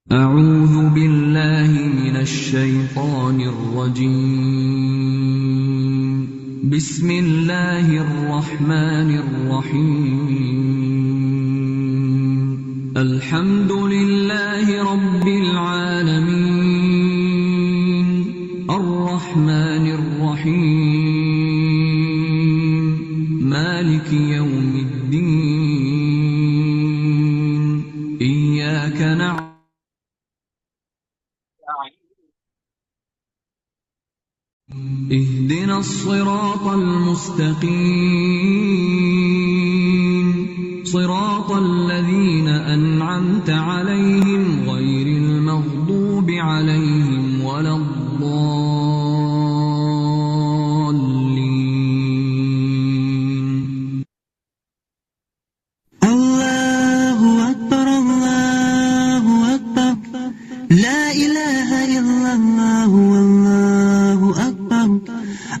أعوذ بالله من الشيطان الرجيم. بسم الله الرحمن الرحيم. الحمد لله رب العالمين الرحمن الرحيم مالك يوم الدين إياك نعبد اهدنا الصراط المستقيم صراط الذين أنعمت عليهم غير المغضوب عليهم ولا الضالين. الله أكبر الله أكبر لا إله إلا الله والله أكبر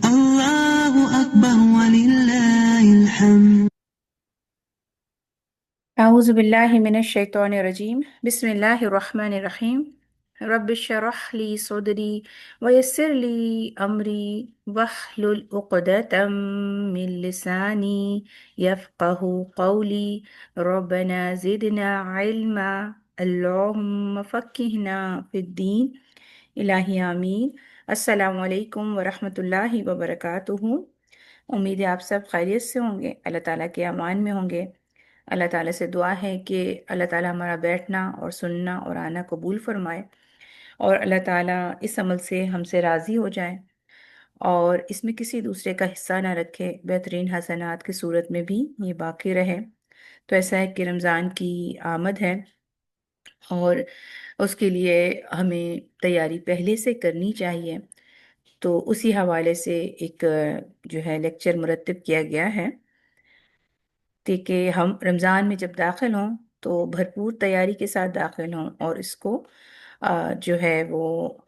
الله أكبر ولله الحمد. اعوذ باللہ من الشیطان الرجیم بسم اللہ الرحمن الرحیم رب اشرح لی صدری ویسر لی امری واحلل عقدۃ من لسانی یفقہ قولی ربنا زدنا علما اللہم فقہنا فی الدین الہی آمین۔ السلام علیکم ورحمۃ اللہ وبرکاتہ۔ امید ہے آپ سب خیریت سے ہوں گے، اللہ تعالیٰ کے امان میں ہوں گے۔ اللہ تعالیٰ سے دعا ہے کہ اللہ تعالیٰ ہمارا بیٹھنا اور سننا اور آنا قبول فرمائے، اور اللہ تعالیٰ اس عمل سے ہم سے راضی ہو جائے اور اس میں کسی دوسرے کا حصہ نہ رکھے، بہترین حسنات کی صورت میں بھی یہ باقی رہے۔ تو ایسا ہے کہ رمضان کی آمد ہے اور اس کے لیے ہمیں تیاری پہلے سے کرنی چاہیے۔ تو اسی حوالے سے ایک جو ہے لیکچر مرتب کیا گیا ہے کہ ہم رمضان میں جب داخل ہوں تو بھرپور تیاری کے ساتھ داخل ہوں اور اس کو جو ہے وہ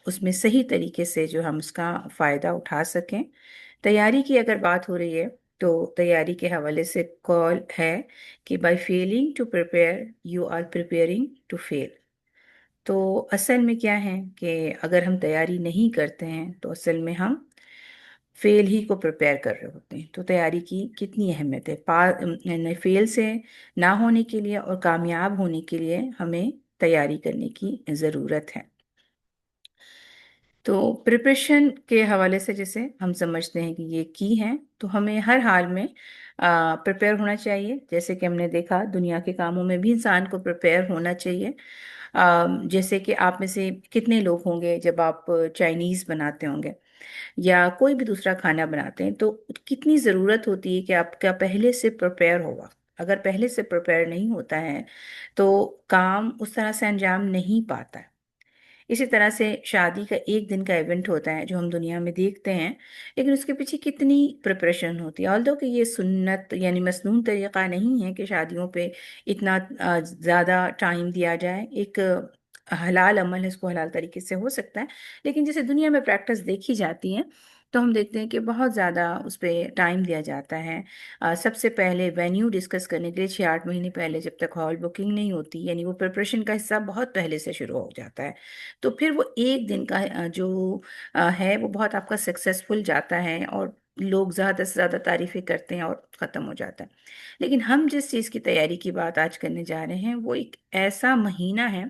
اس میں صحیح طریقے سے جو ہم اس کا فائدہ اٹھا سکیں۔ تیاری کی اگر بات ہو رہی ہے تو تیاری کے حوالے سے قول ہے کہ by failing to prepare you are preparing to fail. تو اصل میں کیا ہے کہ اگر ہم تیاری نہیں کرتے ہیں تو اصل میں ہم فیل ہی کو پریپیئر کر رہے ہوتے ہیں۔ تو تیاری کی کتنی اہمیت ہے، یعنی فیل سے نہ ہونے کے لیے اور کامیاب ہونے کے لیے ہمیں تیاری کرنے کی ضرورت ہے۔ تو پریپریشن کے حوالے سے جیسے ہم سمجھتے ہیں کہ یہ کی ہے، تو ہمیں ہر حال میں پریپیئر ہونا چاہیے۔ جیسے کہ ہم نے دیکھا دنیا کے کاموں میں بھی انسان کو پریپیئر ہونا چاہیے۔ جیسے کہ آپ میں سے کتنے لوگ ہوں گے جب آپ چائنیز بناتے ہوں گے یا کوئی بھی دوسرا کھانا بناتے ہیں تو کتنی ضرورت ہوتی ہے کہ آپ کا پہلے سے پریپیئر ہوا۔ اگر پہلے سے پریپیئر نہیں ہوتا ہے تو کام اس طرح سے انجام نہیں پاتا ہے۔ اسی طرح سے شادی کا ایک دن کا ایونٹ ہوتا ہے جو ہم دنیا میں دیکھتے ہیں، لیکن اس کے پیچھے کتنی پریپریشن ہوتی ہے۔ آلدو کہ یہ سنت یعنی مسنون طریقہ نہیں ہے کہ شادیوں پہ اتنا زیادہ ٹائم دیا جائے۔ ایک حلال عمل ہے، اس کو حلال طریقے سے ہو سکتا ہے، لیکن جیسے دنیا میں پریکٹس دیکھی جاتی ہے تو ہم دیکھتے ہیں کہ بہت زیادہ اس پہ ٹائم دیا جاتا ہے۔ سب سے پہلے وینیو ڈسکس کرنے کے لیے 6-8 مہینے پہلے جب تک ہال بکنگ نہیں ہوتی، یعنی وہ پریپریشن کا حصہ بہت پہلے سے شروع ہو جاتا ہے، تو پھر وہ ایک دن کا جو ہے وہ بہت آپ کا سکسیسفل جاتا ہے اور لوگ زیادہ سے زیادہ تعریفیں کرتے ہیں اور ختم ہو جاتا ہے۔ لیکن ہم جس چیز کی تیاری کی بات آج کرنے جا رہے ہیں وہ ایک ایسا مہینہ ہے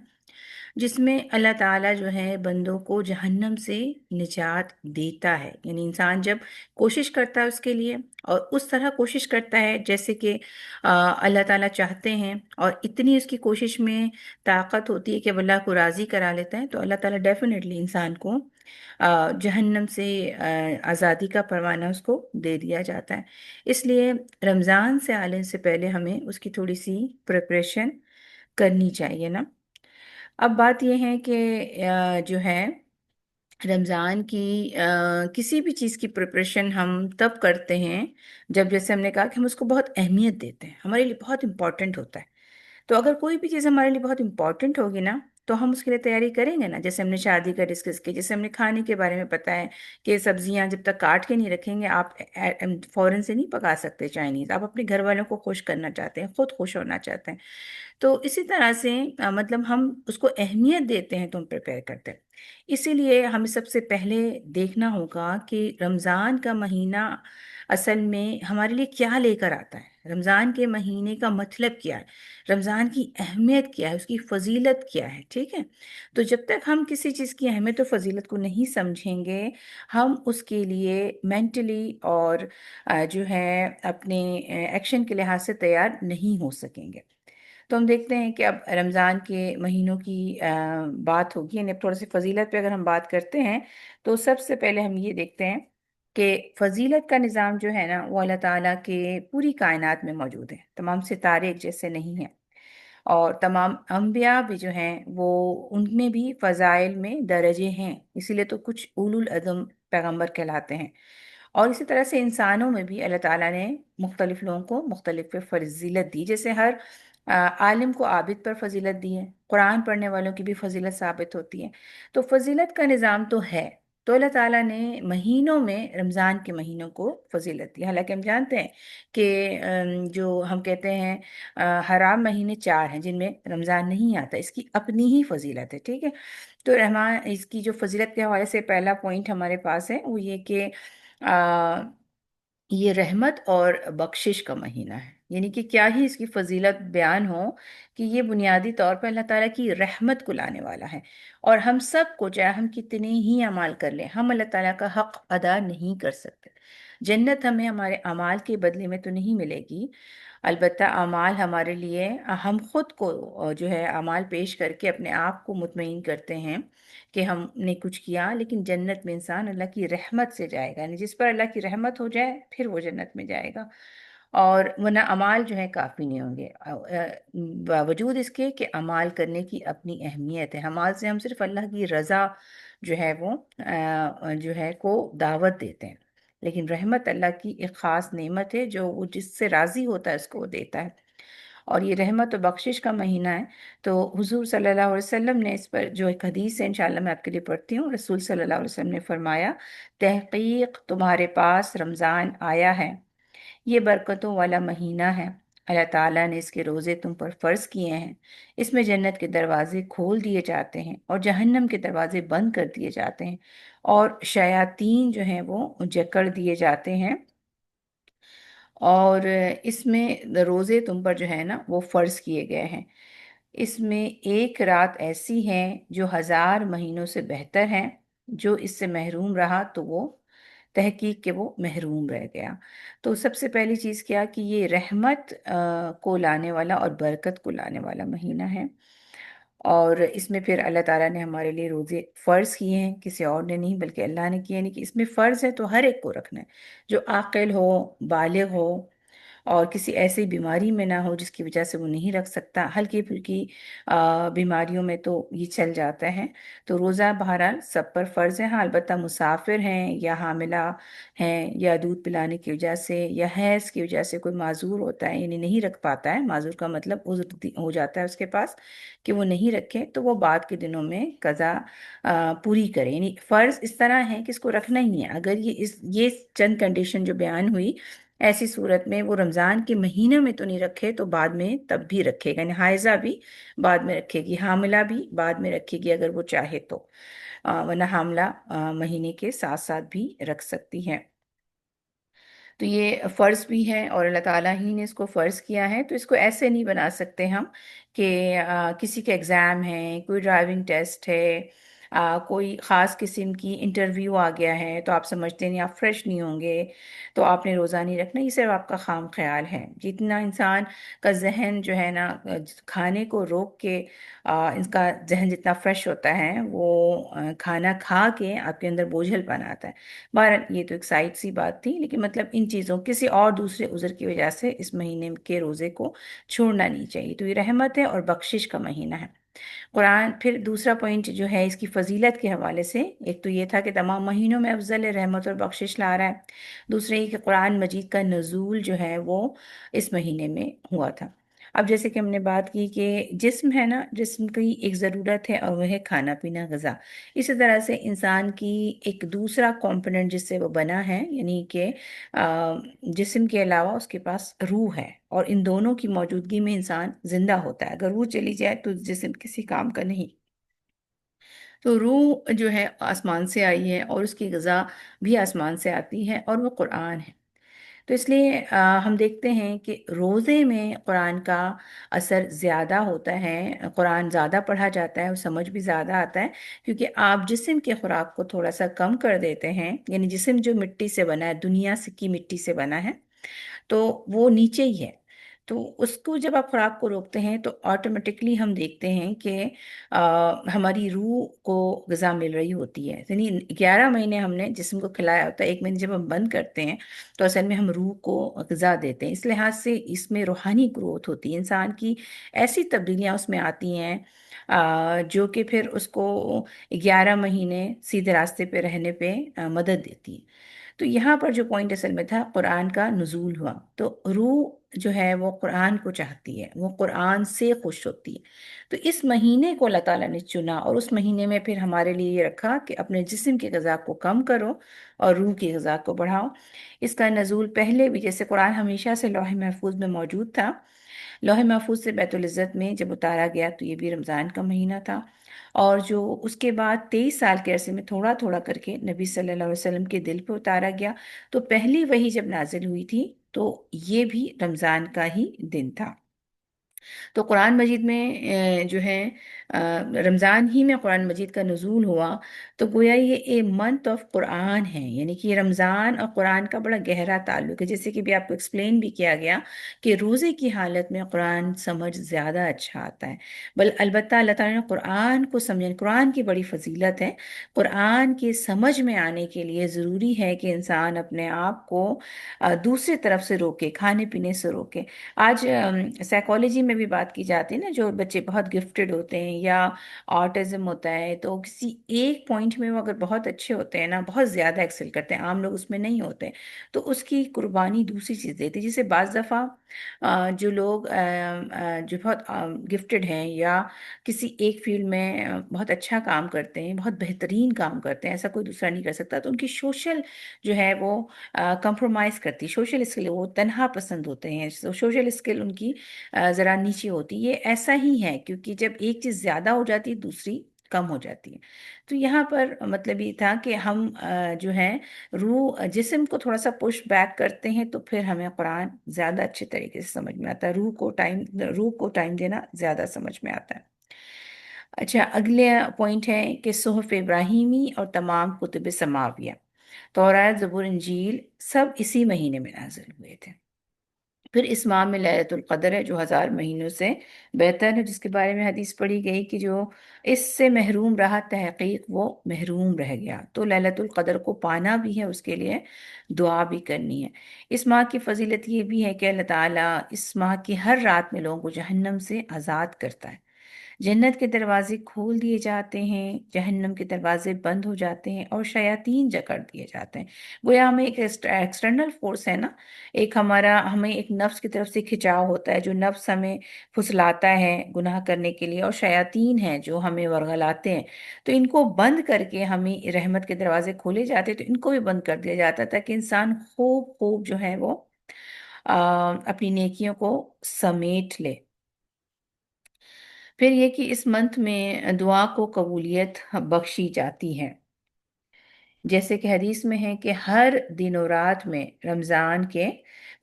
جس میں اللہ تعالیٰ جو ہے بندوں کو جہنم سے نجات دیتا ہے۔ یعنی انسان جب کوشش کرتا ہے اس کے لیے اور اس طرح کوشش کرتا ہے جیسے کہ اللہ تعالیٰ چاہتے ہیں، اور اتنی اس کی کوشش میں طاقت ہوتی ہے کہ وہ اللہ کو راضی کرا لیتا ہے، تو اللہ تعالیٰ ڈیفینیٹلی انسان کو جہنم سے آزادی کا پروانہ اس کو دے دیا جاتا ہے۔ اس لیے رمضان سے آنے سے پہلے ہمیں اس کی تھوڑی سی پریپریشن کرنی چاہیے نا۔ اب بات یہ ہے کہ جو ہے رمضان کی کسی بھی چیز کی پریپریشن ہم تب کرتے ہیں جب جیسے ہم نے کہا کہ ہم اس کو بہت اہمیت دیتے ہیں، ہمارے لیے بہت امپورٹنٹ ہوتا ہے۔ تو اگر کوئی بھی چیز ہمارے لیے بہت امپورٹنٹ ہوگی نا تو ہم اس کے لیے تیاری کریں گے نا۔ جیسے ہم نے شادی کا ڈسکس کی، جیسے ہم نے کھانے کے بارے میں پتہ ہے کہ سبزیاں جب تک کاٹ کے نہیں رکھیں گے آپ فوراً سے نہیں پکا سکتے چائنیز۔ آپ اپنے گھر والوں کو خوش کرنا چاہتے ہیں، خود خوش ہونا چاہتے ہیں، تو اسی طرح سے مطلب ہم اس کو اہمیت دیتے ہیں تو ہم پریپیئر کرتے ہیں۔ اسی لیے ہمیں سب سے پہلے دیکھنا ہوگا کہ رمضان کا مہینہ اصل میں ہمارے لیے کیا لے کر آتا ہے، رمضان کے مہینے کا مطلب کیا ہے، رمضان کی اہمیت کیا ہے، اس کی فضیلت کیا ہے، ٹھیک ہے؟ تو جب تک ہم کسی چیز کی اہمیت و فضیلت کو نہیں سمجھیں گے، ہم اس کے لیے مینٹلی اور جو ہے اپنے ایکشن کے لحاظ سے تیار نہیں ہو سکیں گے۔ تو ہم دیکھتے ہیں کہ اب رمضان کے مہینوں کی بات ہوگی، یعنی اب تھوڑا سی فضیلت پہ اگر ہم بات کرتے ہیں تو سب سے پہلے ہم یہ دیکھتے ہیں کہ فضیلت کا نظام جو ہے نا وہ اللہ تعالیٰ کے پوری کائنات میں موجود ہے، تمام ستارے ایک جیسے نہیں ہیں، اور تمام انبیاء بھی جو ہیں وہ ان میں بھی فضائل میں درجے ہیں، اسی لیے تو کچھ اولو العزم پیغمبر کہلاتے ہیں۔ اور اسی طرح سے انسانوں میں بھی اللہ تعالیٰ نے مختلف لوگوں کو مختلف فضیلت دی، جیسے ہر عالم کو عابد پر فضیلت دی ہے، قرآن پڑھنے والوں کی بھی فضیلت ثابت ہوتی ہے۔ تو فضیلت کا نظام تو ہے، تو اللہ تعالیٰ نے مہینوں میں رمضان کے مہینوں کو فضیلت دی، حالانکہ ہم جانتے ہیں کہ جو ہم کہتے ہیں حرام مہینے 4 ہیں جن میں رمضان نہیں آتا، اس کی اپنی ہی فضیلت ہے، ٹھیک ہے؟ تو رحمان اس کی جو فضیلت کے حوالے سے پہلا پوائنٹ ہمارے پاس ہے وہ یہ کہ یہ رحمت اور بخشش کا مہینہ ہے، یعنی کہ کیا ہی اس کی فضیلت بیان ہو کہ یہ بنیادی طور پر اللہ تعالیٰ کی رحمت کو لانے والا ہے، اور ہم سب کو چاہے ہم کتنے ہی اعمال کر لیں ہم اللہ تعالیٰ کا حق ادا نہیں کر سکتے۔ جنت ہمیں ہمارے اعمال کے بدلے میں تو نہیں ملے گی، البتہ اعمال ہمارے لیے ہم خود کو جو ہے اعمال پیش کر کے اپنے آپ کو مطمئن کرتے ہیں کہ ہم نے کچھ کیا، لیکن جنت میں انسان اللہ کی رحمت سے جائے گا، یعنی جس پر اللہ کی رحمت ہو جائے پھر وہ جنت میں جائے گا، اور ورنہ اعمال جو ہے کافی نہیں ہوں گے، باوجود اس کے کہ اعمال کرنے کی اپنی اہمیت ہے، اعمال سے ہم صرف اللہ کی رضا جو ہے وہ جو ہے کو دعوت دیتے ہیں، لیکن رحمت اللہ کی ایک خاص نعمت ہے جو وہ جس سے راضی ہوتا ہے اس کو وہ دیتا ہے، اور یہ رحمت و بخشش کا مہینہ ہے۔ تو حضور صلی اللہ علیہ وسلم نے اس پر جو ایک حدیث ہے انشاءاللہ میں آپ کے لیے پڑھتی ہوں، رسول صلی اللہ علیہ وسلم نے فرمایا، تحقیق تمہارے پاس رمضان آیا ہے، یہ برکتوں والا مہینہ ہے، اللہ تعالیٰ نے اس کے روزے تم پر فرض کیے ہیں، اس میں جنت کے دروازے کھول دیے جاتے ہیں اور جہنم کے دروازے بند کر دیے جاتے ہیں، اور شیاطین جو ہیں وہ جکڑ دیے جاتے ہیں، اور اس میں روزے تم پر جو ہے نا وہ فرض کیے گئے ہیں، اس میں ایک رات ایسی ہے جو 1000 مہینوں سے بہتر ہے، جو اس سے محروم رہا تو وہ تحقیق کہ وہ محروم رہ گیا۔ تو سب سے پہلی چیز کیا کہ یہ رحمت کو لانے والا اور برکت کو لانے والا مہینہ ہے، اور اس میں پھر اللہ تعالیٰ نے ہمارے لیے روزے فرض کیے ہیں، کسی اور نے نہیں بلکہ اللہ نے کیے ہیں، یعنی کہ اس میں فرض ہے تو ہر ایک کو رکھنا ہے، جو عاقل ہو، بالغ ہو، اور کسی ایسی بیماری میں نہ ہو جس کی وجہ سے وہ نہیں رکھ سکتا، ہلکی پھلکی بیماریوں میں تو یہ چل جاتا ہے، تو روزہ بہرحال سب پر فرض ہے، ہاں البتہ مسافر ہیں یا حاملہ ہیں یا دودھ پلانے کی وجہ سے یا حیض کی وجہ سے کوئی معذور ہوتا ہے یعنی نہیں رکھ پاتا ہے، معذور کا مطلب عذر ہو جاتا ہے اس کے پاس کہ وہ نہیں رکھے، تو وہ بعد کے دنوں میں قضا پوری کرے، یعنی فرض اس طرح ہے کہ اس کو رکھنا ہی ہے، اگر یہ چند کنڈیشن جو بیان ہوئی ایسی صورت میں وہ رمضان کے مہینے میں تو نہیں رکھے تو بعد میں تب بھی رکھے گا، یعنی حائضہ بھی بعد میں رکھے گی، حاملہ بھی بعد میں رکھے گی اگر وہ چاہے تو، ورنہ حاملہ مہینے کے ساتھ ساتھ بھی رکھ سکتی ہے۔ تو یہ فرض بھی ہے اور اللہ تعالیٰ ہی نے اس کو فرض کیا ہے، تو اس کو ایسے نہیں بنا سکتے ہم کہ کسی کا ایگزام ہے، کوئی ڈرائیونگ ٹیسٹ ہے، کوئی خاص قسم کی انٹرویو آ گیا ہے تو آپ سمجھتے نہیں، آپ فریش نہیں ہوں گے تو آپ نے روزہ نہیں رکھنا، یہ صرف آپ کا خام خیال ہے۔ جتنا انسان کا ذہن جو ہے نا کھانے کو روک کے اس کا ذہن جتنا فریش ہوتا ہے وہ کھانا کھا کے آپ کے اندر بوجھل پن آتا ہے۔ بہرحال یہ تو ایک سائڈ سی بات تھی، لیکن مطلب ان چیزوں کسی اور دوسرے عذر کی وجہ سے اس مہینے کے روزے کو چھوڑنا نہیں چاہیے، تو یہ رحمت ہے اور بخشش کا مہینہ ہے۔ قرآن پھر دوسرا پوائنٹ جو ہے اس کی فضیلت کے حوالے سے، ایک تو یہ تھا کہ تمام مہینوں میں افضل ہے، رحمت اور بخشش لا رہا ہے، دوسرے یہ کہ قرآن مجید کا نزول جو ہے وہ اس مہینے میں ہوا تھا۔ اب جیسے کہ ہم نے بات کی کہ جسم ہے نا، جسم کی ایک ضرورت ہے اور وہ ہے کھانا پینا، غذا۔ اسی طرح سے انسان کی ایک دوسرا کمپوننٹ جس سے وہ بنا ہے، یعنی کہ جسم کے علاوہ اس کے پاس روح ہے، اور ان دونوں کی موجودگی میں انسان زندہ ہوتا ہے۔ اگر روح چلی جائے تو جسم کسی کام کا نہیں۔ تو روح جو ہے آسمان سے آئی ہے، اور اس کی غذا بھی آسمان سے آتی ہے، اور وہ قرآن ہے۔ تو اس لیے ہم دیکھتے ہیں کہ روزے میں قرآن کا اثر زیادہ ہوتا ہے، قرآن زیادہ پڑھا جاتا ہے اور سمجھ بھی زیادہ آتا ہے، کیونکہ آپ جسم کے خوراک کو تھوڑا سا کم کر دیتے ہیں، یعنی جسم جو مٹی سے بنا ہے، دنیا کی مٹی سے بنا ہے، تو وہ نیچے ہی ہے۔ تو اس کو جب آپ خوراک کو روکتے ہیں تو آٹومیٹکلی ہم دیکھتے ہیں کہ ہماری روح کو غذا مل رہی ہوتی ہے، یعنی 11 مہینے ہم نے جسم کو کھلایا ہوتا ہے، 1 مہینے جب ہم بند کرتے ہیں تو اصل میں ہم روح کو غذا دیتے ہیں۔ اس لحاظ سے اس میں روحانی گروتھ ہوتی ہے، انسان کی ایسی تبدیلیاں اس میں آتی ہیں جو کہ پھر اس کو 11 مہینے سیدھے راستے پہ رہنے پہ مدد دیتی ہے۔ تو یہاں پر جو پوائنٹ اصل میں تھا، قرآن کا نزول ہوا تو روح جو ہے وہ قرآن کو چاہتی ہے، وہ قرآن سے خوش ہوتی ہے۔ تو اس مہینے کو اللہ تعالیٰ نے چنا، اور اس مہینے میں پھر ہمارے لیے یہ رکھا کہ اپنے جسم کی غذا کو کم کرو اور روح کی غذا کو بڑھاؤ۔ اس کا نزول پہلے بھی، جیسے قرآن ہمیشہ سے لوح محفوظ میں موجود تھا، لوح محفوظ سے بیت العزت میں جب اتارا گیا تو یہ بھی رمضان کا مہینہ تھا، اور جو اس کے بعد 23 سال کے عرصے میں تھوڑا تھوڑا کر کے نبی صلی اللہ علیہ وسلم کے دل پہ اتارا گیا، تو پہلی وحی جب نازل ہوئی تھی تو یہ بھی رمضان کا ہی دن تھا۔ تو قرآن مجید میں جو ہے رمضان ہی میں قرآن مجید کا نزول ہوا، تو گویا یہ اے منتھ آف قرآن ہے، یعنی کہ رمضان اور قرآن کا بڑا گہرا تعلق ہے، جیسے کہ بھی آپ کو ایکسپلین بھی کیا گیا کہ روزے کی حالت میں قرآن سمجھ زیادہ اچھا آتا ہے۔ البتہ اللہ تعالیٰ نے قرآن کو سمجھنے، قرآن کی بڑی فضیلت ہے، قرآن کے سمجھ میں آنے کے لیے ضروری ہے کہ انسان اپنے آپ کو دوسری طرف سے روکے، کھانے پینے سے روکے۔ آج سائیکالوجی میں بھی بات کی جاتی ہے نا، جو بچے بہت گفٹڈ ہوتے ہیں یا آٹزم ہوتا ہے، تو کسی ایک پوائنٹ میں وہ اگر بہت اچھے ہوتے ہیں نا، بہت زیادہ ایکسل کرتے ہیں، عام لوگ اس میں نہیں ہوتے، تو اس کی قربانی دوسری چیز دیتی ہے۔ جسے بعض دفعہ جو لوگ جو بہت گفٹڈ ہیں یا کسی ایک فیلڈ میں بہت اچھا کام کرتے ہیں، بہت بہترین کام کرتے ہیں، ایسا کوئی دوسرا نہیں کر سکتا، تو ان کی سوشل جو ہے وہ کمپرومائز کرتی، سوشل اسکل، وہ تنہا پسند ہوتے ہیں، سوشل اسکل ان کی ذرا نیچے ہوتی۔ یہ ایسا ہی ہے، کیونکہ جب ایک چیز زیادہ ہو جاتی ہے دوسری کم ہو جاتی ہے۔ تو یہاں پر مطلب یہ تھا کہ ہم جو ہے روح جسم کو تھوڑا سا پش بیک کرتے ہیں تو پھر ہمیں قرآن زیادہ اچھے طریقے سے سمجھ میں آتا ہے، روح کو ٹائم دینا زیادہ سمجھ میں آتا ہے۔ اچھا، اگلے پوائنٹ ہے کہ صحف ابراہیمی اور تمام کتب سماویہ، تورات، زبور، انجیل، سب اسی مہینے میں نازل ہوئے تھے۔ پھر اس ماہ میں ليلۃ القدر ہے جو 1000 مہینوں سے بہتر ہے، جس کے بارے میں حدیث پڑھی گئی کہ جو اس سے محروم رہا تحقیق وہ محروم رہ گیا۔ تو ليلۃ القدر کو پانا بھی ہے، اس کے لیے دعا بھی کرنی ہے۔ اس ماہ کی فضیلت یہ بھی ہے کہ اللہ تعالیٰ اس ماہ کی ہر رات میں لوگوں کو جہنم سے آزاد کرتا ہے، جنت کے دروازے کھول دیے جاتے ہیں، جہنم کے دروازے بند ہو جاتے ہیں، اور شیاطین جکڑ دیے جاتے ہیں۔ گویا ہمیں ایک ایکسٹرنل فورس ہے نا، ہمیں ایک نفس کی طرف سے کھچاؤ ہوتا ہے، جو نفس ہمیں پھسلاتا ہے گناہ کرنے کے لیے، اور شیاطین ہیں جو ہمیں ورغلاتے ہیں، تو ان کو بند کر کے ہمیں رحمت کے دروازے کھولے جاتے ہیں، تو ان کو بھی بند کر دیا جاتا ہے تاکہ انسان خوب جو ہے وہ اپنی نیکیوں کو سمیٹ لے۔ پھر یہ کہ اس منتھ میں دعا کو قبولیت بخشی جاتی ہے، جیسے کہ حدیث میں ہے کہ ہر دن و رات میں رمضان کے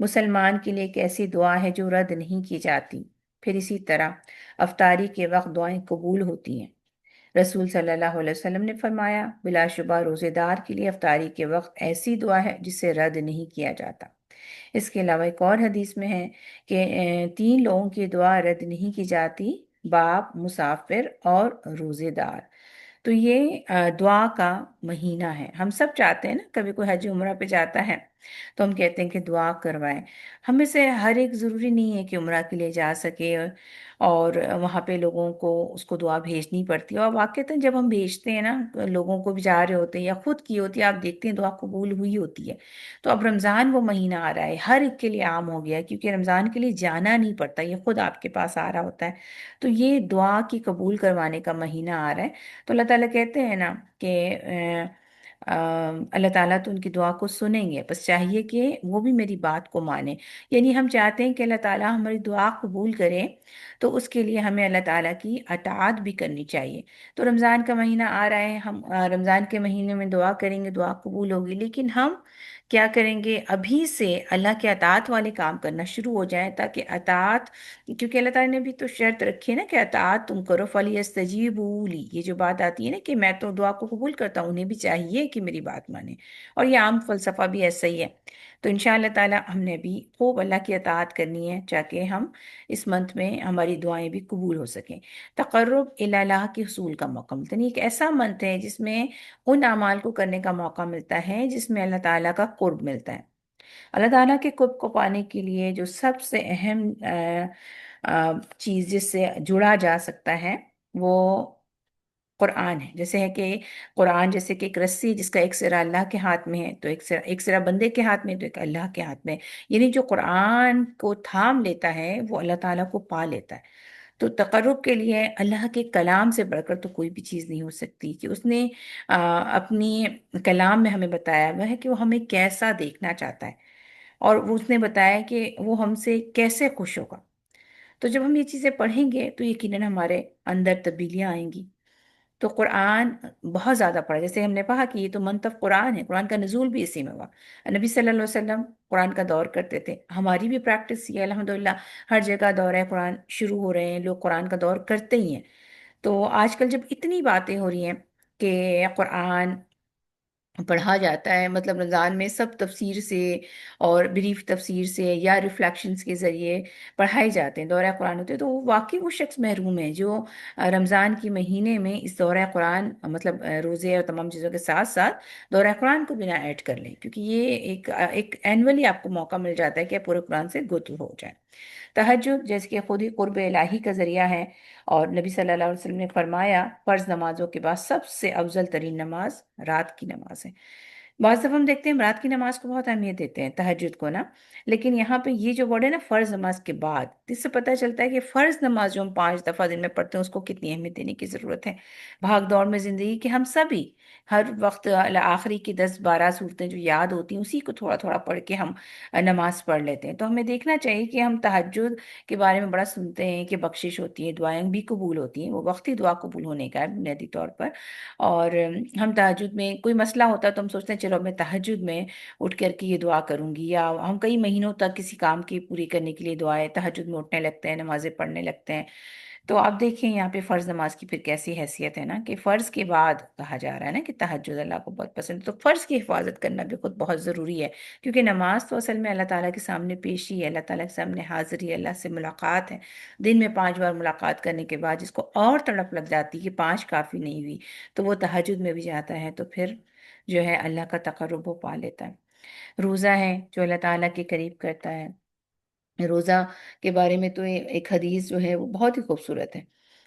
مسلمان کے لیے ایک ایسی دعا ہے جو رد نہیں کی جاتی۔ پھر اسی طرح افطاری کے وقت دعائیں قبول ہوتی ہیں۔ رسول صلی اللہ علیہ وسلم نے فرمایا، بلا شبہ روزے دار کے لیے افطاری کے وقت ایسی دعا ہے جسے رد نہیں کیا جاتا۔ اس کے علاوہ ایک اور حدیث میں ہے کہ 3 لوگوں کی دعا رد نہیں کی جاتی، باپ، مسافر اور روزے دار۔ تو یہ دعا کا مہینہ ہے۔ ہم سب چاہتے ہیں نا، کبھی کوئی حج عمرہ پہ جاتا ہے تو ہم کہتے ہیں کہ دعا کروائیں. ہم میں سے ہر ایک ضروری نہیں ہے کہ عمرہ کے لیے جا سکے اور وہاں پہ لوگوں کو اس کو دعا بھیجنی پڑتی ہے. اور واقعتاً جب ہم بھیجتے ہیں نا لوگوں کو بھی جا رہے ہوتے ہیں یا خود کی ہوتی ہے، آپ دیکھتے ہیں دعا قبول ہوئی ہوتی ہے. تو اب رمضان وہ مہینہ آ رہا ہے، ہر ایک کے لیے عام ہو گیا ہے، کیونکہ رمضان کے لیے جانا نہیں پڑتا، یہ خود آپ کے پاس آ رہا ہوتا ہے. تو یہ دعا کی قبول کروانے کا مہینہ آ رہا ہے. تو اللہ تعالیٰ کہتے ہیں نا کہ اللہ تعالیٰ تو ان کی دعا کو سنیں گے، بس چاہیے کہ وہ بھی میری بات کو مانیں. یعنی ہم چاہتے ہیں کہ اللہ تعالیٰ ہماری دعا قبول کرے، تو اس کے لیے ہمیں اللہ تعالیٰ کی اطاعت بھی کرنی چاہیے. تو رمضان کا مہینہ آ رہا ہے، ہم رمضان کے مہینے میں دعا کریں گے، دعا قبول ہوگی، لیکن ہم کیا کریں گے؟ ابھی سے اللہ کے اطاعت والے کام کرنا شروع ہو جائیں، تاکہ اطاعت، کیونکہ اللہ تعالیٰ نے بھی تو شرط رکھی ہے نا کہ اطاعت تم کرو، فَلْيَسْتَجِيبُوا لِي. یہ جو بات آتی ہے نا کہ میں تو دعا کو قبول کرتا ہوں، انہیں بھی چاہیے کہ میری بات مانیں. اور یہ عام فلسفہ بھی ایسا ہی ہے. تو انشاءاللہ تعالیٰ ہم نے بھی خوب اللہ کی اطاعت کرنی ہے، تاکہ ہم اس منتھ میں ہماری دعائیں بھی قبول ہو سکیں. تقرب الی اللہ کے حصول کا موقع ملتا ہے. یہ ایک ایسا منتھ ہے جس میں ان اعمال کو کرنے کا موقع ملتا ہے جس میں اللہ تعالیٰ کا قرب ملتا ہے. اللہ تعالیٰ کے قرب کو پانے کے لیے جو سب سے اہم چیز جس سے جڑا جا سکتا ہے وہ قرآن ہے. جیسے ہے کہ قرآن جیسے کہ ایک رسی جس کا ایک سرا اللہ کے ہاتھ میں ہے، تو ایک سرا بندے کے ہاتھ میں، تو ایک اللہ کے ہاتھ میں. یعنی جو قرآن کو تھام لیتا ہے وہ اللہ تعالیٰ کو پا لیتا ہے. تو تقرب کے لیے اللہ کے کلام سے بڑھ کر تو کوئی بھی چیز نہیں ہو سکتی، کہ اس نے اپنی کلام میں ہمیں بتایا ہوا ہے کہ وہ ہمیں کیسا دیکھنا چاہتا ہے، اور وہ اس نے بتایا کہ وہ ہم سے کیسے خوش ہوگا. تو جب ہم یہ چیزیں پڑھیں گے تو یقیناً ہمارے اندر تبدیلیاں آئیں گی. تو قرآن بہت زیادہ پڑھا، جیسے ہم نے کہا کہ یہ تو منتف قرآن ہے، قرآن کا نزول بھی اسی میں ہوا. نبی صلی اللہ علیہ وسلم قرآن کا دور کرتے تھے. ہماری بھی پریکٹس یہ ہے الحمدللہ، ہر جگہ دورہ قرآن شروع ہو رہے ہیں، لوگ قرآن کا دور کرتے ہی ہیں. تو آج کل جب اتنی باتیں ہو رہی ہیں کہ قرآن پڑھا جاتا ہے، مطلب رمضان میں سب تفسیر سے اور بریف تفسیر سے یا ریفلیکشنز کے ذریعے پڑھائے جاتے ہیں، دورہ قرآن ہوتے ہیں، تو واقعی وہ شخص محروم ہے جو رمضان کے مہینے میں اس دورہ قرآن، مطلب روزے اور تمام چیزوں کے ساتھ ساتھ دورہ قرآن کو بنا ایڈ کر لیں، کیونکہ یہ ایک اینولی آپ کو موقع مل جاتا ہے کہ آپ پورے قرآن سے گو تھرو ہو جائیں. تہجد جیسے کہ خود ہی قرب الہی کا ذریعہ ہے، اور نبی صلی اللہ علیہ وسلم نے فرمایا فرض نمازوں کے بعد سب سے افضل ترین نماز رات کی نماز ہے. بعض دفعہ ہم دیکھتے ہیں ہم رات کی نماز کو بہت اہمیت دیتے ہیں، تہجد کو نا، لیکن یہاں پہ یہ جو ورڈ ہے نا فرض نماز کے بعد، اس سے پتہ چلتا ہے کہ فرض نماز جو ہم 5 دفعہ دن میں پڑھتے ہیں اس کو کتنی اہمیت دینے کی ضرورت ہے. بھاگ دوڑ میں زندگی کے ہم سبھی ہر وقت آخری کی 10-12 صورتیں جو یاد ہوتی ہیں اسی کو تھوڑا تھوڑا پڑھ کے ہم نماز پڑھ لیتے ہیں. تو ہمیں دیکھنا چاہیے کہ ہم تہجد کے بارے میں بڑا سنتے ہیں کہ بخشش ہوتی ہے، دعائیں بھی قبول ہوتی ہیں، وہ وقتی دعا قبول ہونے کا ہے بنیادی طور پر. اور ہم تہجد میں کوئی مسئلہ ہوتا ہے تو ہم سوچتے ہیں چلو میں تہجد میں اٹھ کر کے یہ دعا کروں گی، یا ہم کئی مہینوں تک کسی کام کی پوری کرنے کے لیے دعائیں تہجد میں اٹھنے لگتے ہیں، نمازیں پڑھنے لگتے ہیں. تو آپ دیکھیں یہاں پہ فرض نماز کی پھر کیسی حیثیت ہے نا، کہ فرض کے بعد کہا جا رہا ہے نا کہ تہجد اللہ کو بہت پسند ہے. تو فرض کی حفاظت کرنا بھی خود بہت ضروری ہے، کیونکہ نماز تو اصل میں اللہ تعالیٰ کے سامنے پیشی ہے، اللہ تعالیٰ کے سامنے حاضری ہے، اللہ سے ملاقات ہے. دن میں 5 بار ملاقات کرنے کے بعد جس کو اور تڑپ لگ جاتی ہے کہ 5 کافی نہیں ہوئی، تو وہ تہجد میں بھی جاتا ہے، تو پھر جو ہے اللہ کا تقرب وہ پا لیتا ہے. روزہ ہے جو اللہ تعالیٰ کے قریب کرتا ہے. روزہ کے بارے میں تو ایک حدیث جو ہے وہ بہت ہی خوبصورت ہے.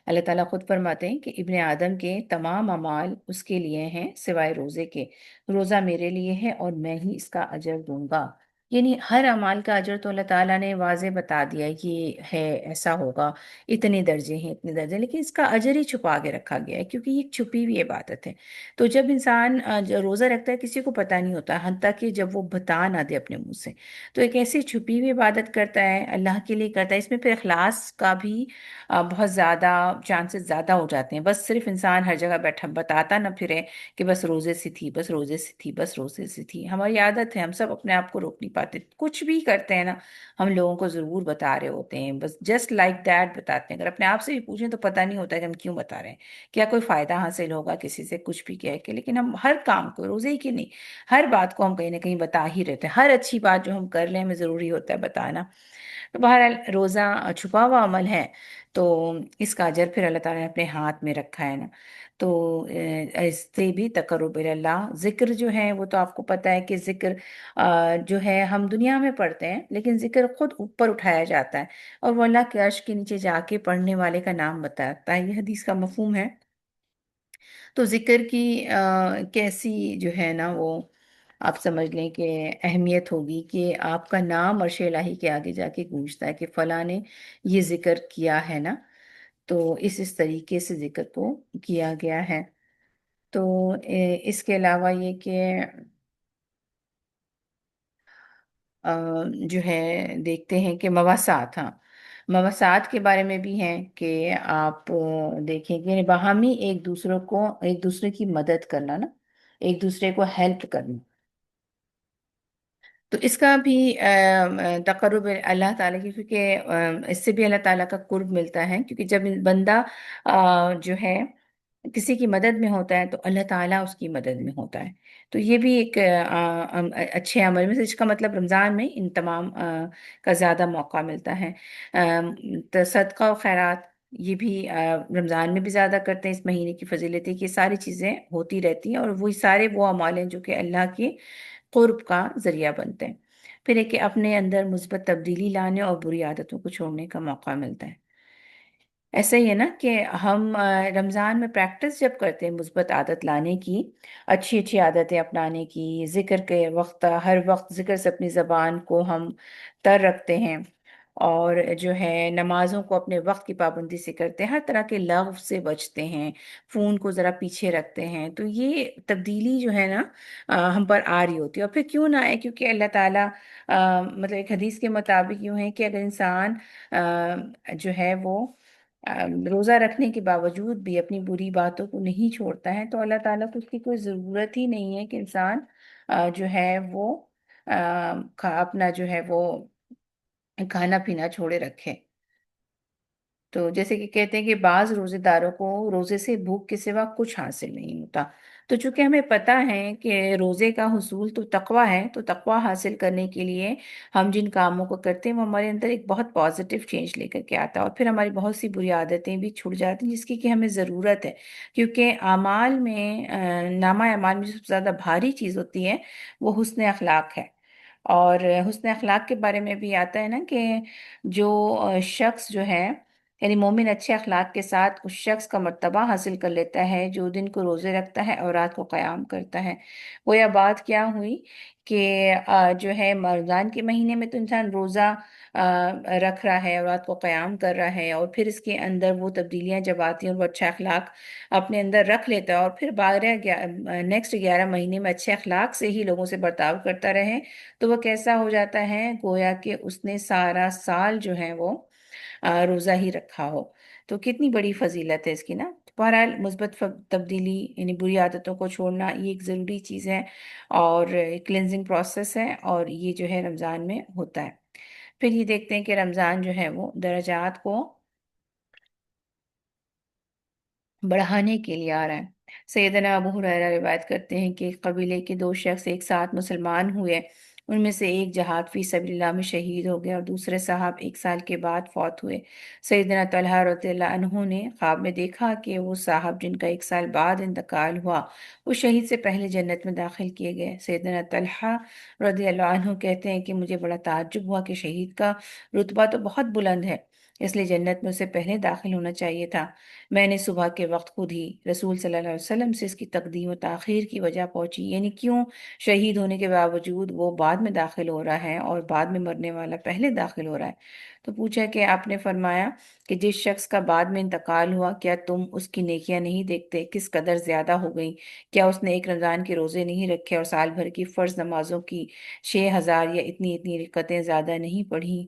اللہ تعالیٰ خود فرماتے ہیں کہ ابن آدم کے تمام اعمال اس کے لیے ہیں سوائے روزے کے، روزہ میرے لیے ہے اور میں ہی اس کا اجر دوں گا. یعنی ہر اعمال کا اجر تو اللہ تعالیٰ نے واضح بتا دیا یہ ہے، ایسا ہوگا، اتنے درجے ہیں اتنے درجے، لیکن اس کا اجر ہی چھپا کے رکھا گیا ہے کیونکہ یہ ایک چھپی ہوئی عبادت ہے. تو جب انسان روزہ رکھتا ہے کسی کو پتہ نہیں ہوتا حتیٰ کہ جب وہ بتا نہ دے اپنے منہ سے، تو ایک ایسی چھپی ہوئی عبادت کرتا ہے، اللہ کے لیے کرتا ہے. اس میں پھر اخلاص کا بھی بہت زیادہ چانسز زیادہ ہو جاتے ہیں. بس صرف انسان ہر جگہ بیٹھا بتاتا نہ پھرے کہ بس روزے سے تھی، بس روزے سے تھی، بس روزے سے تھی. ہماری عادت ہے، ہم سب اپنے آپ کو روک نہیں پاتے، کچھ بھی کرتے ہیں نا ہم لوگوں کو ضرور بتا رہے ہوتے ہیں، بس جسٹ لائک دیٹ بتاتے ہیں. اگر اپنے آپ سے بھی پوچھیں تو پتہ نہیں ہوتا کہ ہم کیوں بتا رہے ہیں، کیا کوئی فائدہ حاصل ہوگا کسی سے کچھ بھی کہہ کے. لیکن ہم ہر کام کو، روزے ہی کی نہیں، ہر بات کو ہم کہیں نہ کہیں بتا ہی رہتے ہیں. ہر اچھی بات جو ہم کر لیں ہمیں ضروری ہوتا ہے بتانا. تو بہرحال روزہ چھپا ہوا عمل ہے، تو اس کا اجر پھر اللہ تعالیٰ نے اپنے ہاتھ میں رکھا ہے نا۔ تو اس سے بھی تقرب اللہ، ذکر جو ہے وہ تو آپ کو پتہ ہے کہ ذکر جو ہے ہم دنیا میں پڑھتے ہیں، لیکن ذکر خود اوپر اٹھایا جاتا ہے اور وہ اللہ کے عرش کے نیچے جا کے پڑھنے والے کا نام بتاتا ہے، یہ حدیث کا مفہوم ہے۔ تو ذکر کی کیسی جو ہے نا وہ آپ سمجھ لیں کہ اہمیت ہوگی کہ آپ کا نام عرش الہی کے آگے جا کے گونجتا ہے کہ فلاں نے یہ ذکر کیا ہے نا۔ تو اس طریقے سے ذکر کو کیا گیا ہے۔ تو اس کے علاوہ یہ کہ آ، جو ہے دیکھتے ہیں کہ مواسات، ہاں مواسات کے بارے میں بھی ہیں کہ آپ دیکھیں کہ باہمی ایک دوسرے کی مدد کرنا نا، ایک دوسرے کو ہیلپ کرنا، تو اس کا بھی تقرب اللہ تعالیٰ کی، کیونکہ اس سے بھی اللہ تعالیٰ کا قرب ملتا ہے، کیونکہ جب بندہ جو ہے کسی کی مدد میں ہوتا ہے تو اللہ تعالیٰ اس کی مدد میں ہوتا ہے۔ تو یہ بھی ایک اچھے عمل میں سے، اس کا مطلب رمضان میں ان تمام کا زیادہ موقع ملتا ہے۔ تو صدقہ و خیرات یہ بھی رمضان میں بھی زیادہ کرتے ہیں، اس مہینے کی فضیلت ہے کہ یہ ساری چیزیں ہوتی رہتی ہیں، اور وہی سارے وہ اعمال ہیں جو کہ اللہ کے قرب کا ذریعہ بنتے ہیں۔ پھر ایک کہ اپنے اندر مثبت تبدیلی لانے اور بری عادتوں کو چھوڑنے کا موقع ملتا ہے۔ ایسا ہی ہے نا کہ ہم رمضان میں پریکٹس جب کرتے ہیں مثبت عادت لانے کی، اچھی اچھی عادتیں اپنانے کی، ذکر کے وقت ہر وقت ذکر سے اپنی زبان کو ہم تر رکھتے ہیں، اور جو ہے نمازوں کو اپنے وقت کی پابندی سے کرتے ہیں، ہر طرح کے لغو سے بچتے ہیں، فون کو ذرا پیچھے رکھتے ہیں، تو یہ تبدیلی جو ہے نا ہم پر آ رہی ہوتی ہے۔ اور پھر کیوں نہ آئے، کیونکہ اللہ تعالیٰ مطلب ایک حدیث کے مطابق یوں ہے کہ اگر انسان جو ہے وہ روزہ رکھنے کے باوجود بھی اپنی بری باتوں کو نہیں چھوڑتا ہے، تو اللہ تعالیٰ کو اس کی کوئی ضرورت ہی نہیں ہے کہ انسان جو ہے وہ اپنا جو ہے وہ کھانا پینا چھوڑے رکھے۔ تو جیسے کہ کہتے ہیں کہ بعض روزے داروں کو روزے سے بھوک کے سوا کچھ حاصل نہیں ہوتا۔ تو چونکہ ہمیں پتہ ہے کہ روزے کا حصول تو تقویٰ ہے، تو تقویٰ حاصل کرنے کے لیے ہم جن کاموں کو کرتے ہیں وہ ہمارے اندر ایک بہت پازیٹیو چینج لے کر کے آتا ہے، اور پھر ہماری بہت سی بری عادتیں بھی چھوٹ جاتی ہیں جس کی کہ ہمیں ضرورت ہے، کیونکہ اعمال میں نامہ اعمال میں جو سب سے زیادہ بھاری چیز ہوتی ہے وہ حسن اخلاق ہے۔ اور حسن اخلاق کے بارے میں بھی آتا ہے نا کہ جو شخص جو ہے یعنی مومن اچھے اخلاق کے ساتھ اس شخص کا مرتبہ حاصل کر لیتا ہے جو دن کو روزے رکھتا ہے اور رات کو قیام کرتا ہے۔ وہ یہ بات کیا ہوئی کہ جو ہے رمضان کے مہینے میں تو انسان روزہ رکھ رہا ہے اور رات کو قیام کر رہا ہے، اور پھر اس کے اندر وہ تبدیلیاں جب آتی ہیں اور وہ اچھا اخلاق اپنے اندر رکھ لیتا ہے، اور پھر نیکسٹ 11 مہینے میں اچھے اخلاق سے ہی لوگوں سے برتاؤ کرتا رہے، تو وہ کیسا ہو جاتا ہے، گویا کہ اس نے سارا سال جو ہے وہ روزہ ہی رکھا ہو۔ تو کتنی بڑی فضیلت ہے اس کی نا۔ بہرحال مثبت تبدیلی یعنی بری عادتوں کو چھوڑنا یہ ایک ضروری چیز ہے، اور کلینزنگ پروسیس ہے، اور یہ جو ہے رمضان میں ہوتا ہے۔ پھر یہ دیکھتے ہیں کہ رمضان جو ہے وہ درجات کو بڑھانے کے لیے آ رہا ہے۔ سیدنا ابو ہریرہ روایت کرتے ہیں کہ ایک قبیلے کے دو شخص ایک ساتھ مسلمان ہوئے، ان میں سے ایک جہاد فی سبیل اللہ میں شہید ہو گیا اور دوسرے صاحب 1 سال کے بعد فوت ہوئے۔ سیدنا طلحہ رضی اللہ عنہ نے خواب میں دیکھا کہ وہ صاحب جن کا 1 سال بعد انتقال ہوا وہ شہید سے پہلے جنت میں داخل کیے گئے۔ سیدنا طلحہ رضی اللہ عنہ کہتے ہیں کہ مجھے بڑا تعجب ہوا کہ شہید کا رتبہ تو بہت بلند ہے، اس لیے جنت میں اسے پہلے داخل ہونا چاہیے تھا۔ میں نے صبح کے وقت خود ہی رسول صلی اللہ علیہ وسلم سے اس کی تقدیم و تاخیر کی وجہ پوچھی، یعنی کیوں شہید ہونے کے باوجود وہ بعد میں داخل ہو رہا ہے اور بعد میں مرنے والا پہلے داخل ہو رہا ہے۔ تو پوچھا کہ آپ نے فرمایا کہ جس شخص کا بعد میں انتقال ہوا کیا تم اس کی نیکیاں نہیں دیکھتے کس قدر زیادہ ہو گئیں؟ کیا اس نے ایک رمضان کے روزے نہیں رکھے اور سال بھر کی فرض نمازوں کی 6,000 یا اتنی رکعتیں زیادہ نہیں پڑھی؟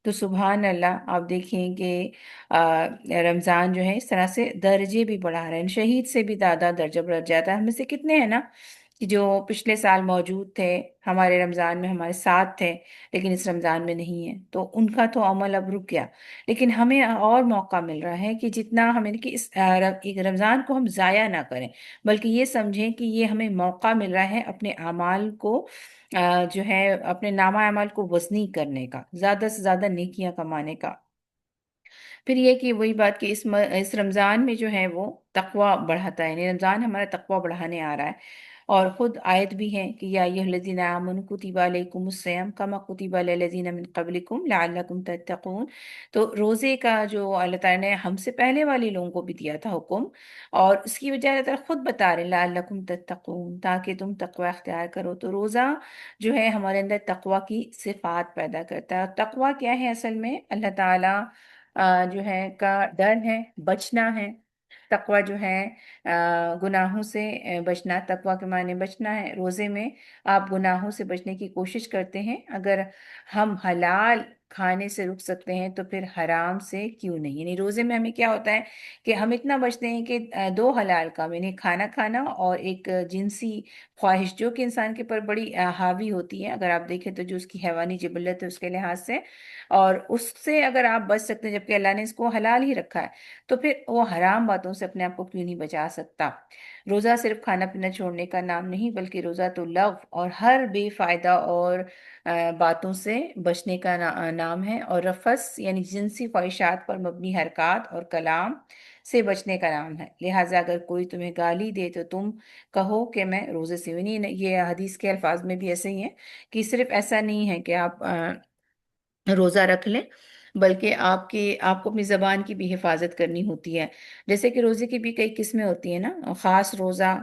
تو سبحان اللہ، آپ دیکھیں کہ رمضان جو ہے اس طرح سے درجے بھی بڑھا رہے ہیں، شہید سے بھی زیادہ درجہ بڑھ جاتا ہے۔ ہم میں سے کتنے ہیں نا کہ جو پچھلے سال موجود تھے ہمارے رمضان میں، ہمارے ساتھ تھے، لیکن اس رمضان میں نہیں ہے، تو ان کا تو عمل اب رک گیا، لیکن ہمیں اور موقع مل رہا ہے کہ جتنا ہمیں کہ اس ایک رمضان کو ہم ضائع نہ کریں، بلکہ یہ سمجھیں کہ یہ ہمیں موقع مل رہا ہے اپنے اعمال کو جو ہے اپنے نامہ اعمال کو وزنی کرنے کا، زیادہ سے زیادہ نیکیاں کمانے کا۔ پھر یہ کہ وہی بات کہ اس رمضان میں جو ہے وہ تقوی بڑھاتا ہے، یعنی رمضان ہمارا تقوی بڑھانے آ رہا ہے، اور خود آیت بھی ہے کہ یا ایھا الذین آمنوا کتب علیکم الصیام کما کتب علی الذین من قبلکم لعلکم تتقون۔ تو روزے کا جو اللہ تعالیٰ نے ہم سے پہلے والے لوگوں کو بھی دیا تھا حکم، اور اس کی وجہ اللہ تعالیٰ خود بتا رہے ہیں لعلکم تتقون، تاکہ تم تقوی اختیار کرو۔ تو روزہ جو ہے ہمارے اندر تقوی کی صفات پیدا کرتا ہے، اور تقوی کیا ہے اصل میں؟ اللہ تعالیٰ جو ہے کا ڈر ہے، بچنا ہے۔ تقوی جو ہے گناہوں سے بچنا، تقوی کے معنی بچنا ہے۔ روزے میں آپ گناہوں سے بچنے کی کوشش کرتے ہیں، اگر ہم حلال کھانے سے رک سکتے ہیں تو پھر حرام سے کیوں نہیں؟ یعنی روزے میں ہمیں کیا ہوتا ہے کہ ہم اتنا بچتے ہیں کہ دو حلال کام، یعنی کھانا کھانا اور ایک جنسی خواہش جو کہ انسان کے پر بڑی حاوی ہوتی ہے، اگر آپ دیکھیں تو جو اس کی حیوانی جبلت ہے اس کے لحاظ سے، اور اس سے اگر آپ بچ سکتے ہیں جبکہ اللہ نے اس کو حلال ہی رکھا ہے، تو پھر وہ حرام باتوں سے اپنے آپ کو کیوں نہیں بچا سکتا؟ روزہ صرف کھانا پینا چھوڑنے کا نام نہیں، بلکہ روزہ تو لغو اور ہر بے فائدہ اور باتوں سے بچنے کا نام ہے، اور رفث یعنی جنسی خواہشات پر مبنی حرکات اور کلام سے بچنے کا نام ہے۔ لہٰذا اگر کوئی تمہیں گالی دے تو تم کہو کہ میں روزے سے ہوں۔ نہیں، یہ حدیث کے الفاظ میں بھی ایسے ہی ہے کہ صرف ایسا نہیں ہے کہ آپ روزہ رکھ لیں، بلکہ آپ کو اپنی زبان کی بھی حفاظت کرنی ہوتی ہے۔ جیسے کہ روزے کی بھی کئی قسمیں ہوتی ہیں نا، خاص روزہ،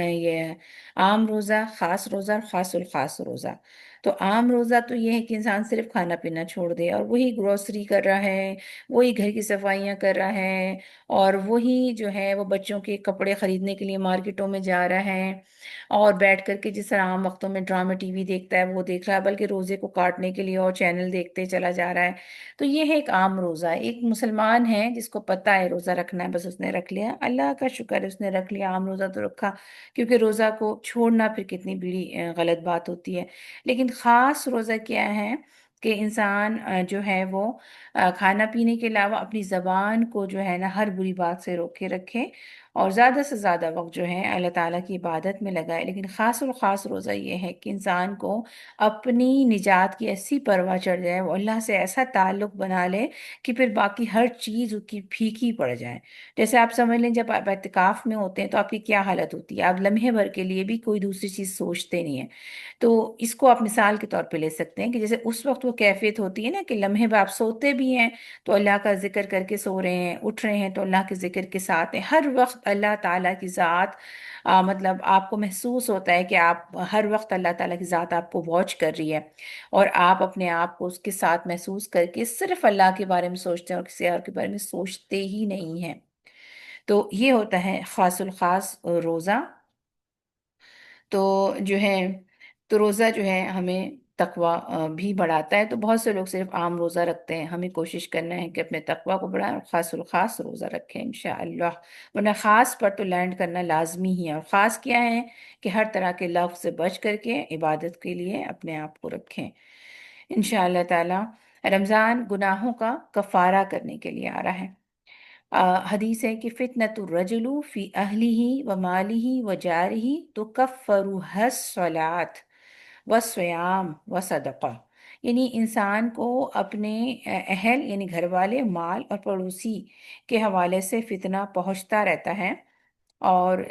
یہ عام روزہ، خاص روزہ اور خاص الخاص روزہ۔ تو عام روزہ تو یہ ہے کہ انسان صرف کھانا پینا چھوڑ دے اور وہی گروسری کر رہا ہے، وہی گھر کی صفائیاں کر رہا ہے، اور وہی جو ہے وہ بچوں کے کپڑے خریدنے کے لیے مارکیٹوں میں جا رہا ہے، اور بیٹھ کر کے جس طرح عام وقتوں میں ڈرامے ٹی وی دیکھتا ہے وہ دیکھ رہا ہے، بلکہ روزے کو کاٹنے کے لیے اور چینل دیکھتے چلا جا رہا ہے۔ تو یہ ہے ایک عام روزہ۔ ایک مسلمان ہے جس کو پتہ ہے روزہ رکھنا ہے، بس اس نے رکھ لیا، اللہ کا شکر ہے اس نے رکھ لیا، عام روزہ تو رکھا، کیونکہ روزہ کو چھوڑنا پھر کتنی بڑی غلط بات ہوتی ہے۔ لیکن خاص روزہ کیا ہے کہ انسان جو ہے وہ کھانا پینے کے علاوہ اپنی زبان کو جو ہے نا ہر بری بات سے روکے رکھے، اور زیادہ سے زیادہ وقت جو ہے اللہ تعالیٰ کی عبادت میں لگائے۔ لیکن خاص الخاص روزہ یہ ہے کہ انسان کو اپنی نجات کی ایسی پرواہ چڑھ جائے، وہ اللہ سے ایسا تعلق بنا لے کہ پھر باقی ہر چیز اس کی پھیکی پڑ جائے۔ جیسے آپ سمجھ لیں جب آپ اعتکاف میں ہوتے ہیں تو آپ کی کیا حالت ہوتی ہے، آپ لمحے بھر کے لیے بھی کوئی دوسری چیز سوچتے نہیں ہیں۔ تو اس کو آپ مثال کے طور پہ لے سکتے ہیں کہ جیسے اس وقت وہ کیفیت ہوتی ہے نا کہ لمحے بھر آپ سوتے بھی ہیں تو اللہ کا ذکر کر کے سو رہے ہیں، اٹھ رہے ہیں تو اللہ کے ذکر کے ساتھ ہیں، ہر وقت اللہ تعالیٰ کی ذات مطلب آپ کو محسوس ہوتا ہے کہ آپ ہر وقت اللہ تعالیٰ کی ذات آپ کو واچ کر رہی ہے، اور آپ اپنے آپ کو اس کے ساتھ محسوس کر کے صرف اللہ کے بارے میں سوچتے ہیں اور کسی اور کے بارے میں سوچتے ہی نہیں ہیں۔ تو یہ ہوتا ہے خاص الخاص روزہ۔ تو جو ہے تو روزہ جو ہے ہمیں تقوی بھی بڑھاتا ہے۔ تو بہت سے لوگ صرف عام روزہ رکھتے ہیں، ہمیں کوشش کرنا ہے کہ اپنے تقوی کو بڑھائیں اور خاص الخاص روزہ رکھیں انشاءاللہ، ورنہ خاص پر تو لینڈ کرنا لازمی ہی ہے۔ اور خاص کیا ہے کہ ہر طرح کے لفظ سے بچ کر کے عبادت کے لیے اپنے آپ کو رکھیں انشاءاللہ تعالی۔ رمضان گناہوں کا کفارہ کرنے کے لیے آ رہا ہے۔ حدیث ہے کہ فتنۃ الرجل فی اہلہ و مالہ و جارہ تکفرها الصلاۃ والصیام والصدقہ، یعنی انسان کو اپنے اہل یعنی گھر والے، مال اور پڑوسی کے حوالے سے فتنہ پہنچتا رہتا ہے، اور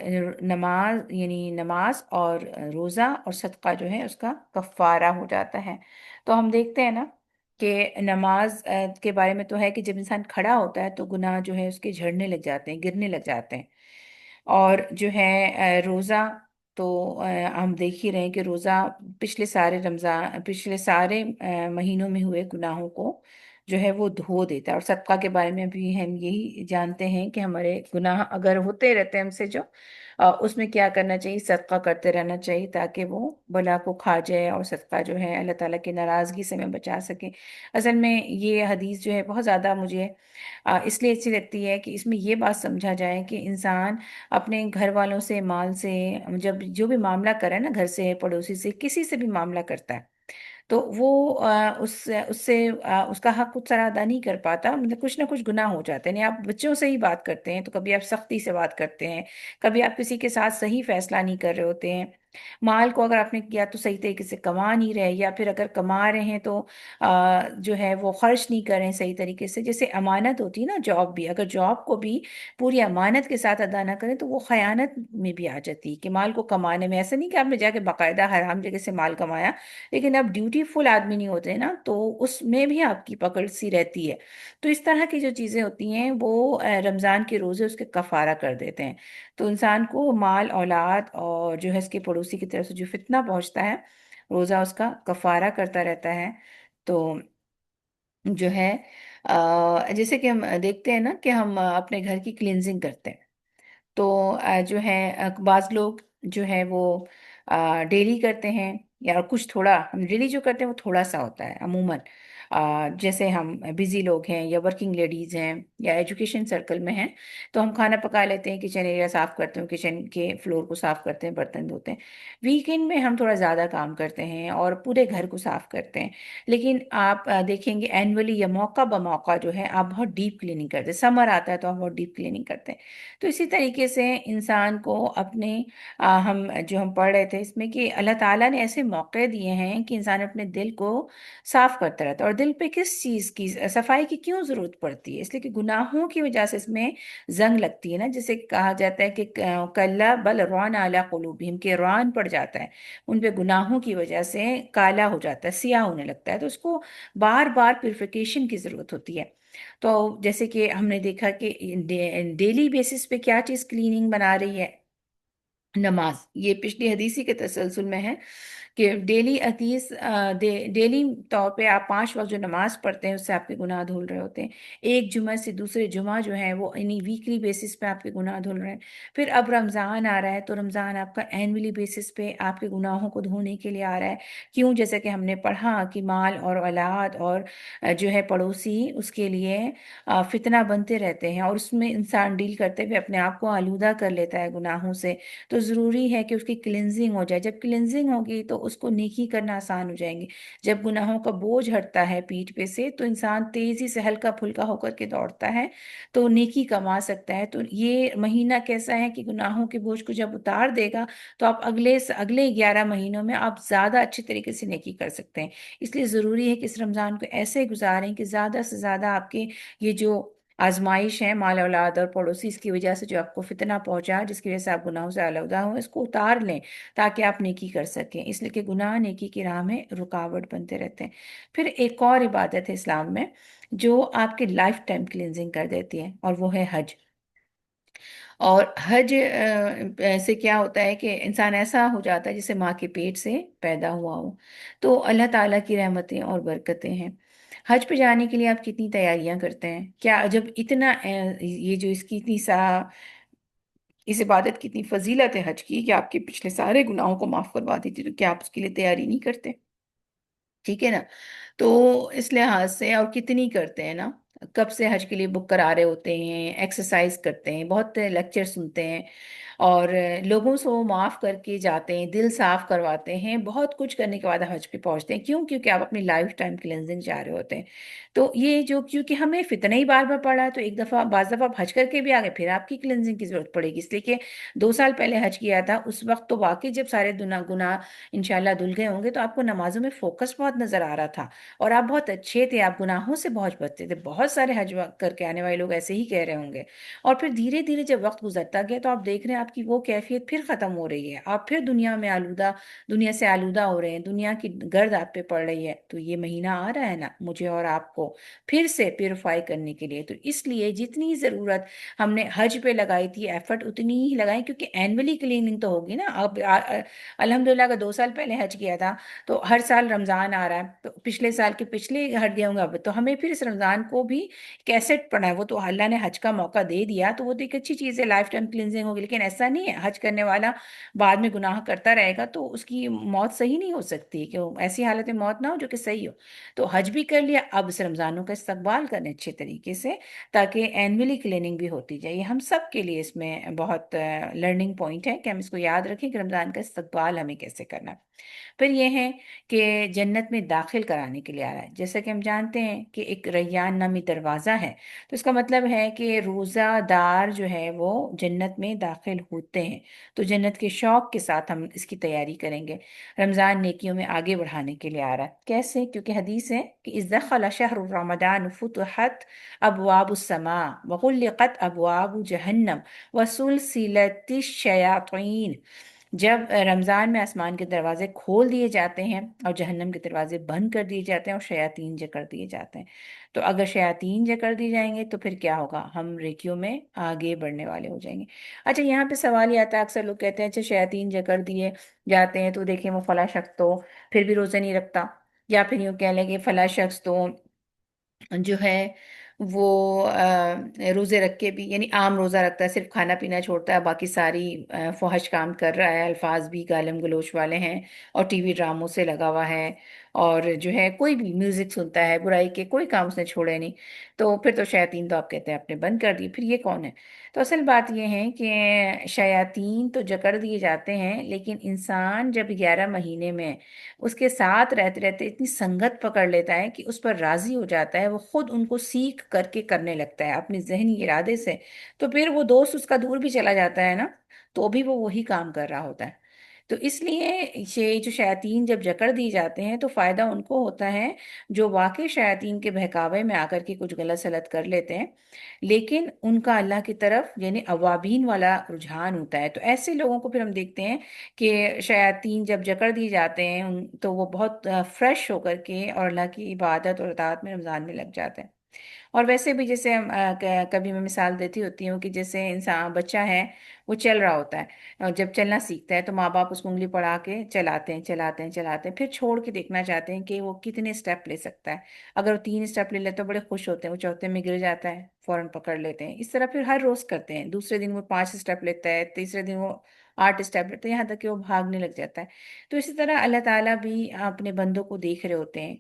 نماز یعنی نماز اور روزہ اور صدقہ جو ہے اس کا کفارہ ہو جاتا ہے۔ تو ہم دیکھتے ہیں نا کہ نماز کے بارے میں تو ہے کہ جب انسان کھڑا ہوتا ہے تو گناہ جو ہے اس کے جھڑنے لگ جاتے ہیں، گرنے لگ جاتے ہیں، اور جو ہے روزہ تو ہم دیکھ ہی رہے ہیں کہ روزہ پچھلے سارے مہینوں میں ہوئے گناہوں کو جو ہے وہ دھو دیتا ہے۔ اور صدقہ کے بارے میں بھی ہم یہی جانتے ہیں کہ ہمارے گناہ اگر ہوتے رہتے ہیں ہم سے جو اس میں کیا کرنا چاہیے؟ صدقہ کرتے رہنا چاہیے تاکہ وہ بلا کو کھا جائے، اور صدقہ جو ہے اللہ تعالیٰ کی ناراضگی سے میں بچا سکے۔ اصل میں یہ حدیث جو ہے بہت زیادہ مجھے اس لیے اچھی لگتی ہے کہ اس میں یہ بات سمجھا جائے کہ انسان اپنے گھر والوں سے، مال سے، جب جو بھی معاملہ کرے نا، گھر سے، پڑوسی سے، کسی سے بھی معاملہ کرتا ہے، تو وہ اس سے اس کا حق خود سر ادا نہیں کر پاتا، مطلب کچھ نہ کچھ گناہ ہو جاتے ہیں۔ یعنی آپ بچوں سے ہی بات کرتے ہیں تو کبھی آپ سختی سے بات کرتے ہیں، کبھی آپ کسی کے ساتھ صحیح فیصلہ نہیں کر رہے ہوتے ہیں، مال کو اگر آپ نے کیا تو صحیح طریقے سے کما نہیں رہے، یا پھر اگر کما رہے ہیں تو جو ہے وہ خرچ نہیں کر رہے ہیں صحیح طریقے سے۔ جیسے امانت ہوتی ہے نا، جاب بھی، اگر جاب کو بھی پوری امانت کے ساتھ ادا نہ کریں تو وہ خیانت میں بھی آ جاتی ہے، کہ مال کو کمانے میں ایسا نہیں کہ آپ نے جا کے باقاعدہ حرام جگہ سے مال کمایا، لیکن آپ ڈیوٹی فل آدمی نہیں ہوتے نا، تو اس میں بھی آپ کی پکڑ سی رہتی ہے۔ تو اس طرح کی جو چیزیں ہوتی ہیں وہ رمضان کے روزے اس کے کفارہ کر دیتے ہیں۔ تو انسان کو مال، اولاد اور جو ہے اس کے پڑوسی کی طرف سے جو فتنہ پہنچتا ہے، روزہ اس کا کفارہ کرتا رہتا ہے۔ تو جو ہے جیسے کہ ہم دیکھتے ہیں نا کہ ہم اپنے گھر کی کلینزنگ کرتے ہیں، تو جو ہے بعض لوگ جو ہے وہ ڈیلی کرتے ہیں، یا کچھ تھوڑا، ہم ڈیلی جو کرتے ہیں وہ تھوڑا سا ہوتا ہے عموماً۔ جیسے ہم بزی لوگ ہیں یا ورکنگ لیڈیز ہیں یا ایجوکیشن سرکل میں ہیں، تو ہم کھانا پکا لیتے ہیں، کچن ایریا صاف کرتے ہیں، کچن کے فلور کو صاف کرتے ہیں، برتن دھوتے ہیں۔ ویکینڈ میں ہم تھوڑا زیادہ کام کرتے ہیں اور پورے گھر کو صاف کرتے ہیں، لیکن آپ دیکھیں گے اینولی یا موقع بموقع جو ہے آپ بہت ڈیپ کلیننگ کرتے ہیں۔ سمر آتا ہے تو آپ بہت ڈیپ کلیننگ کرتے ہیں۔ تو اسی طریقے سے انسان کو اپنے ہم پڑھ رہے تھے اس میں کہ اللہ تعالیٰ نے ایسے موقع دیے ہیں کہ انسان اپنے دل کو صاف کرتا رہتا ہے، اور دل پہ کس چیز کی صفائی کی کیوں ضرورت پڑتی ہے؟ اس لیے کہ گناہوں کی وجہ سے اس میں زنگ لگتی ہے نا، جسے کہا جاتا ہے کہ کلا بل ران علی قلوبہم، کہ ران پڑ جاتا ہے ان پہ، گناہوں کی وجہ سے کالا ہو جاتا ہے، سیاہ ہونے لگتا ہے، تو اس کو بار بار پیوریفیکیشن کی ضرورت ہوتی ہے۔ تو جیسے کہ ہم نے دیکھا کہ ڈیلی بیسس پہ کیا چیز کلیننگ بنا رہی ہے؟ نماز۔ یہ پچھلی حدیثی کے تسلسل میں ہے کہ ڈیلی حدیث ڈیلی طور پہ آپ 5 وقت جو نماز پڑھتے ہیں اس سے آپ کے گناہ دھل رہے ہوتے ہیں۔ ایک جمعہ سے دوسرے جمعہ جو ہے وہ انہی ویکلی بیسس پہ آپ کے گناہ دھل رہے ہیں۔ پھر اب رمضان آ رہا ہے تو رمضان آپ کا اینولی بیسس پہ آپ کے گناہوں کو دھونے کے لیے آ رہا ہے۔ کیوں؟ جیسا کہ ہم نے پڑھا کہ مال اور اولاد اور جو ہے پڑوسی اس کے لیے فتنہ بنتے رہتے ہیں، اور اس میں انسان ڈیل کرتے ہوئے اپنے آپ کو آلودہ کر لیتا ہے گناہوں سے۔ تو ضروری ہے کہ اس کی کلینزنگ ہو جائے۔ جب کلینزنگ ہوگی تو اس کو نیکی کرنا آسان ہو جائیں گی۔ جب گناہوں کا بوجھ ہٹتا ہے پیٹھ پہ سے تو انسان تیزی سے ہلکا پھلکا ہو کر کے دوڑتا ہے، تو نیکی کما سکتا ہے۔ تو یہ مہینہ کیسا ہے کہ گناہوں کے بوجھ کو جب اتار دے گا تو آپ اگلے 11 مہینوں میں آپ زیادہ اچھے طریقے سے نیکی کر سکتے ہیں۔ اس لیے ضروری ہے کہ اس رمضان کو ایسے گزاریں کہ زیادہ سے زیادہ آپ کے یہ جو آزمائش ہے، مال اولاد اور پڑوسی اس کی وجہ سے جو آپ کو فتنہ پہنچا، جس کی وجہ سے آپ گناہوں سے آلودہ ہوں، اس کو اتار لیں تاکہ آپ نیکی کر سکیں، اس لیے کہ گناہ نیکی کی راہ میں رکاوٹ بنتے رہتے ہیں۔ پھر ایک اور عبادت ہے اسلام میں جو آپ کے لائف ٹائم کلینزنگ کر دیتی ہے، اور وہ ہے حج۔ اور حج سے کیا ہوتا ہے کہ انسان ایسا ہو جاتا ہے جسے ماں کے پیٹ سے پیدا ہوا ہو۔ تو اللہ تعالیٰ کی رحمتیں اور برکتیں ہیں۔ حج پہ جانے کے لیے آپ کتنی تیاریاں کرتے ہیں؟ کیا جب اتنا یہ جو اس کی اتنی اس عبادت کی اتنی فضیلت ہے حج کی کہ آپ کے پچھلے سارے گناہوں کو معاف کروا دیتی، تو کیا آپ اس کے لیے تیاری نہیں کرتے؟ ٹھیک ہے نا؟ تو اس لحاظ سے، اور کتنی کرتے ہیں نا، کب سے حج کے لیے بک کرا رہے ہوتے ہیں، ایکسرسائز کرتے ہیں، بہت لیکچر سنتے ہیں، اور لوگوں سے وہ معاف کر کے جاتے ہیں، دل صاف کرواتے ہیں، بہت کچھ کرنے کے بعد حج پہ پہنچتے ہیں۔ کیوں؟ کیونکہ آپ اپنی لائف ٹائم کلینزنگ چاہ رہے ہوتے ہیں۔ تو یہ جو، کیونکہ ہمیں فتنہ ہی بار بار پڑا ہے، تو ایک دفعہ، بعض دفعہ آپ حج کر کے بھی آگے پھر آپ کی کلینزنگ کی ضرورت پڑے گی، اس لیے کہ 2 سال پہلے حج کیا تھا اس وقت تو واقعی جب سارے گناہ انشاءاللہ دھل گئے ہوں گے تو آپ کو نمازوں میں فوکس بہت نظر آ رہا تھا، اور آپ بہت اچھے تھے، آپ گناہوں سے بہت بچتے تھے۔ بہت سارے حج کر کے آنے والے لوگ ایسے ہی کہہ رہے ہوں گے۔ اور پھر دھیرے دھیرے جب وقت گزرتا گیا تو آپ دیکھ رہے ہیں آپ کی وہ کیفیت پھر ختم ہو رہی ہے، آپ پھر دنیا سے آلودہ ہو رہے ہیں، دنیا کی گرد آپ پہ پڑ رہی ہے۔ تو یہ مہینہ آ رہا ہے نا مجھے اور آپ کو پھر سے پیوریفائی کرنے کے لیے، تو اس لیے جتنی ضرورت ہم نے حج پہ لگائی تھی ایفرٹ اتنی ہی لگائیں، کیونکہ اینولی کلیننگ تو ہوگی نا۔ اب الحمدللہ اگر 2 سال پہلے حج کیا تھا تو ہر سال رمضان آ رہا ہے، تو پچھلے سال کے پچھلے ہٹ گئے ہوں گے، اب تو ہمیں پھر اس رمضان کو بھی کیسٹ پڑھنا ہے۔ وہ تو اللہ نے حج کا موقع دے دیا تو وہ تو ایک اچھی چیز ہے، لائف ٹائم کلینزنگ ہوگی، لیکن ایسے ایسا نہیں ہے حج کرنے والا بعد میں گناہ کرتا رہے گا تو اس کی موت صحیح نہیں ہو سکتی کہ وہ ایسی حالت میں موت نہ ہو جو کہ صحیح ہو. تو حج بھی کر لیا، اب اس رمضانوں کا استقبال کرنے اچھے طریقے سے، تاکہ اینولی کلیننگ بھی ہوتی جائے. یہ ہم سب کے لیے اس میں بہت لرننگ پوائنٹ ہے کہ ہم اس کو یاد رکھیں کہ رمضان کا استقبال ہمیں کیسے کرنا ہے. پھر یہ ہے کہ جنت میں داخل کرانے کے لیے آ رہا ہے. جیسا کہ ہم جانتے ہیں کہ ایک ریان نامی دروازہ ہے، تو اس کا مطلب ہے کہ روزہ دار جو ہے وہ جنت میں داخل ہوتے ہیں. تو جنت کے شوق کے ساتھ ہم اس کی تیاری کریں گے. رمضان نیکیوں میں آگے بڑھانے کے لیے آ رہا ہے. کیسے؟ کیونکہ حدیث ہے کہ اذ دخل شہر رمضان فتحت ابواب السماء وغلقت ابواب جہنم وسلسلت الشیاطین. جب رمضان میں آسمان کے دروازے کھول دیے جاتے ہیں اور جہنم کے دروازے بند کر دیے جاتے ہیں اور شیاطین جکڑ دیے جاتے ہیں. تو اگر شیاطین جکڑ دی جائیں گے تو پھر کیا ہوگا؟ ہم نیکیوں میں آگے بڑھنے والے ہو جائیں گے. اچھا یہاں پہ سوال یہ آتا ہے، اکثر لوگ کہتے ہیں اچھا شیاطین جکڑ دیے جاتے ہیں تو دیکھیں وہ فلاں شخص تو پھر بھی روزے نہیں رکھتا، یا پھر یوں کہہ لیں کہ فلاں شخص تو جو ہے وہ روزے رکھ کے بھی، یعنی عام روزہ رکھتا ہے، صرف کھانا پینا چھوڑتا ہے، باقی ساری فحش کام کر رہا ہے، الفاظ بھی گالم گلوچ والے ہیں اور ٹی وی ڈراموں سے لگا ہوا ہے، اور جو ہے کوئی بھی میوزک سنتا ہے، برائی کے کوئی کام اس نے چھوڑے نہیں. تو پھر تو شیاطین تو آپ کہتے ہیں آپ نے بند کر دی، پھر یہ کون ہے؟ تو اصل بات یہ ہے کہ شیاطین تو جکڑ دیے جاتے ہیں، لیکن انسان جب 11 مہینے میں اس کے ساتھ رہتے رہتے اتنی سنگت پکڑ لیتا ہے کہ اس پر راضی ہو جاتا ہے، وہ خود ان کو سیکھ کر کے کرنے لگتا ہے اپنی ذہنی ارادے سے. تو پھر وہ دوست اس کا دور بھی چلا جاتا ہے نا، تو بھی وہ وہی کام کر رہا ہوتا ہے. تو اس لیے یہ جو شیاطین جب جکڑ دی جاتے ہیں تو فائدہ ان کو ہوتا ہے جو واقعی شیاطین کے بہکاوے میں آ کر کے کچھ غلط سلط کر لیتے ہیں، لیکن ان کا اللہ کی طرف یعنی اوابین والا رجحان ہوتا ہے. تو ایسے لوگوں کو پھر ہم دیکھتے ہیں کہ شیاطین جب جکڑ دی جاتے ہیں تو وہ بہت فریش ہو کر کے اور اللہ کی عبادت اور اطاعت میں رمضان میں لگ جاتے ہیں. اور ویسے بھی جیسے کبھی میں مثال دیتی ہوتی ہوں کہ جیسے انسان بچہ ہے وہ چل رہا ہوتا ہے، اور جب چلنا سیکھتا ہے تو ماں باپ اس کو انگلی پڑھا کے چلاتے ہیں چلاتے ہیں چلاتے ہیں، پھر چھوڑ کے دیکھنا چاہتے ہیں کہ وہ کتنے اسٹیپ لے سکتا ہے. اگر وہ 3 اسٹیپ لے لیتے تو بڑے خوش ہوتے ہیں، وہ چوتھے میں گر جاتا ہے فوراً پکڑ لیتے ہیں. اس طرح پھر ہر روز کرتے ہیں، دوسرے دن وہ 5 اسٹیپ لیتا ہے، تیسرے دن وہ 8 اسٹیپ لیتا ہے، یہاں تک کہ وہ بھاگنے لگ جاتا ہے. تو اسی طرح اللہ تعالیٰ بھی اپنے بندوں کو دیکھ رہے ہوتے ہیں،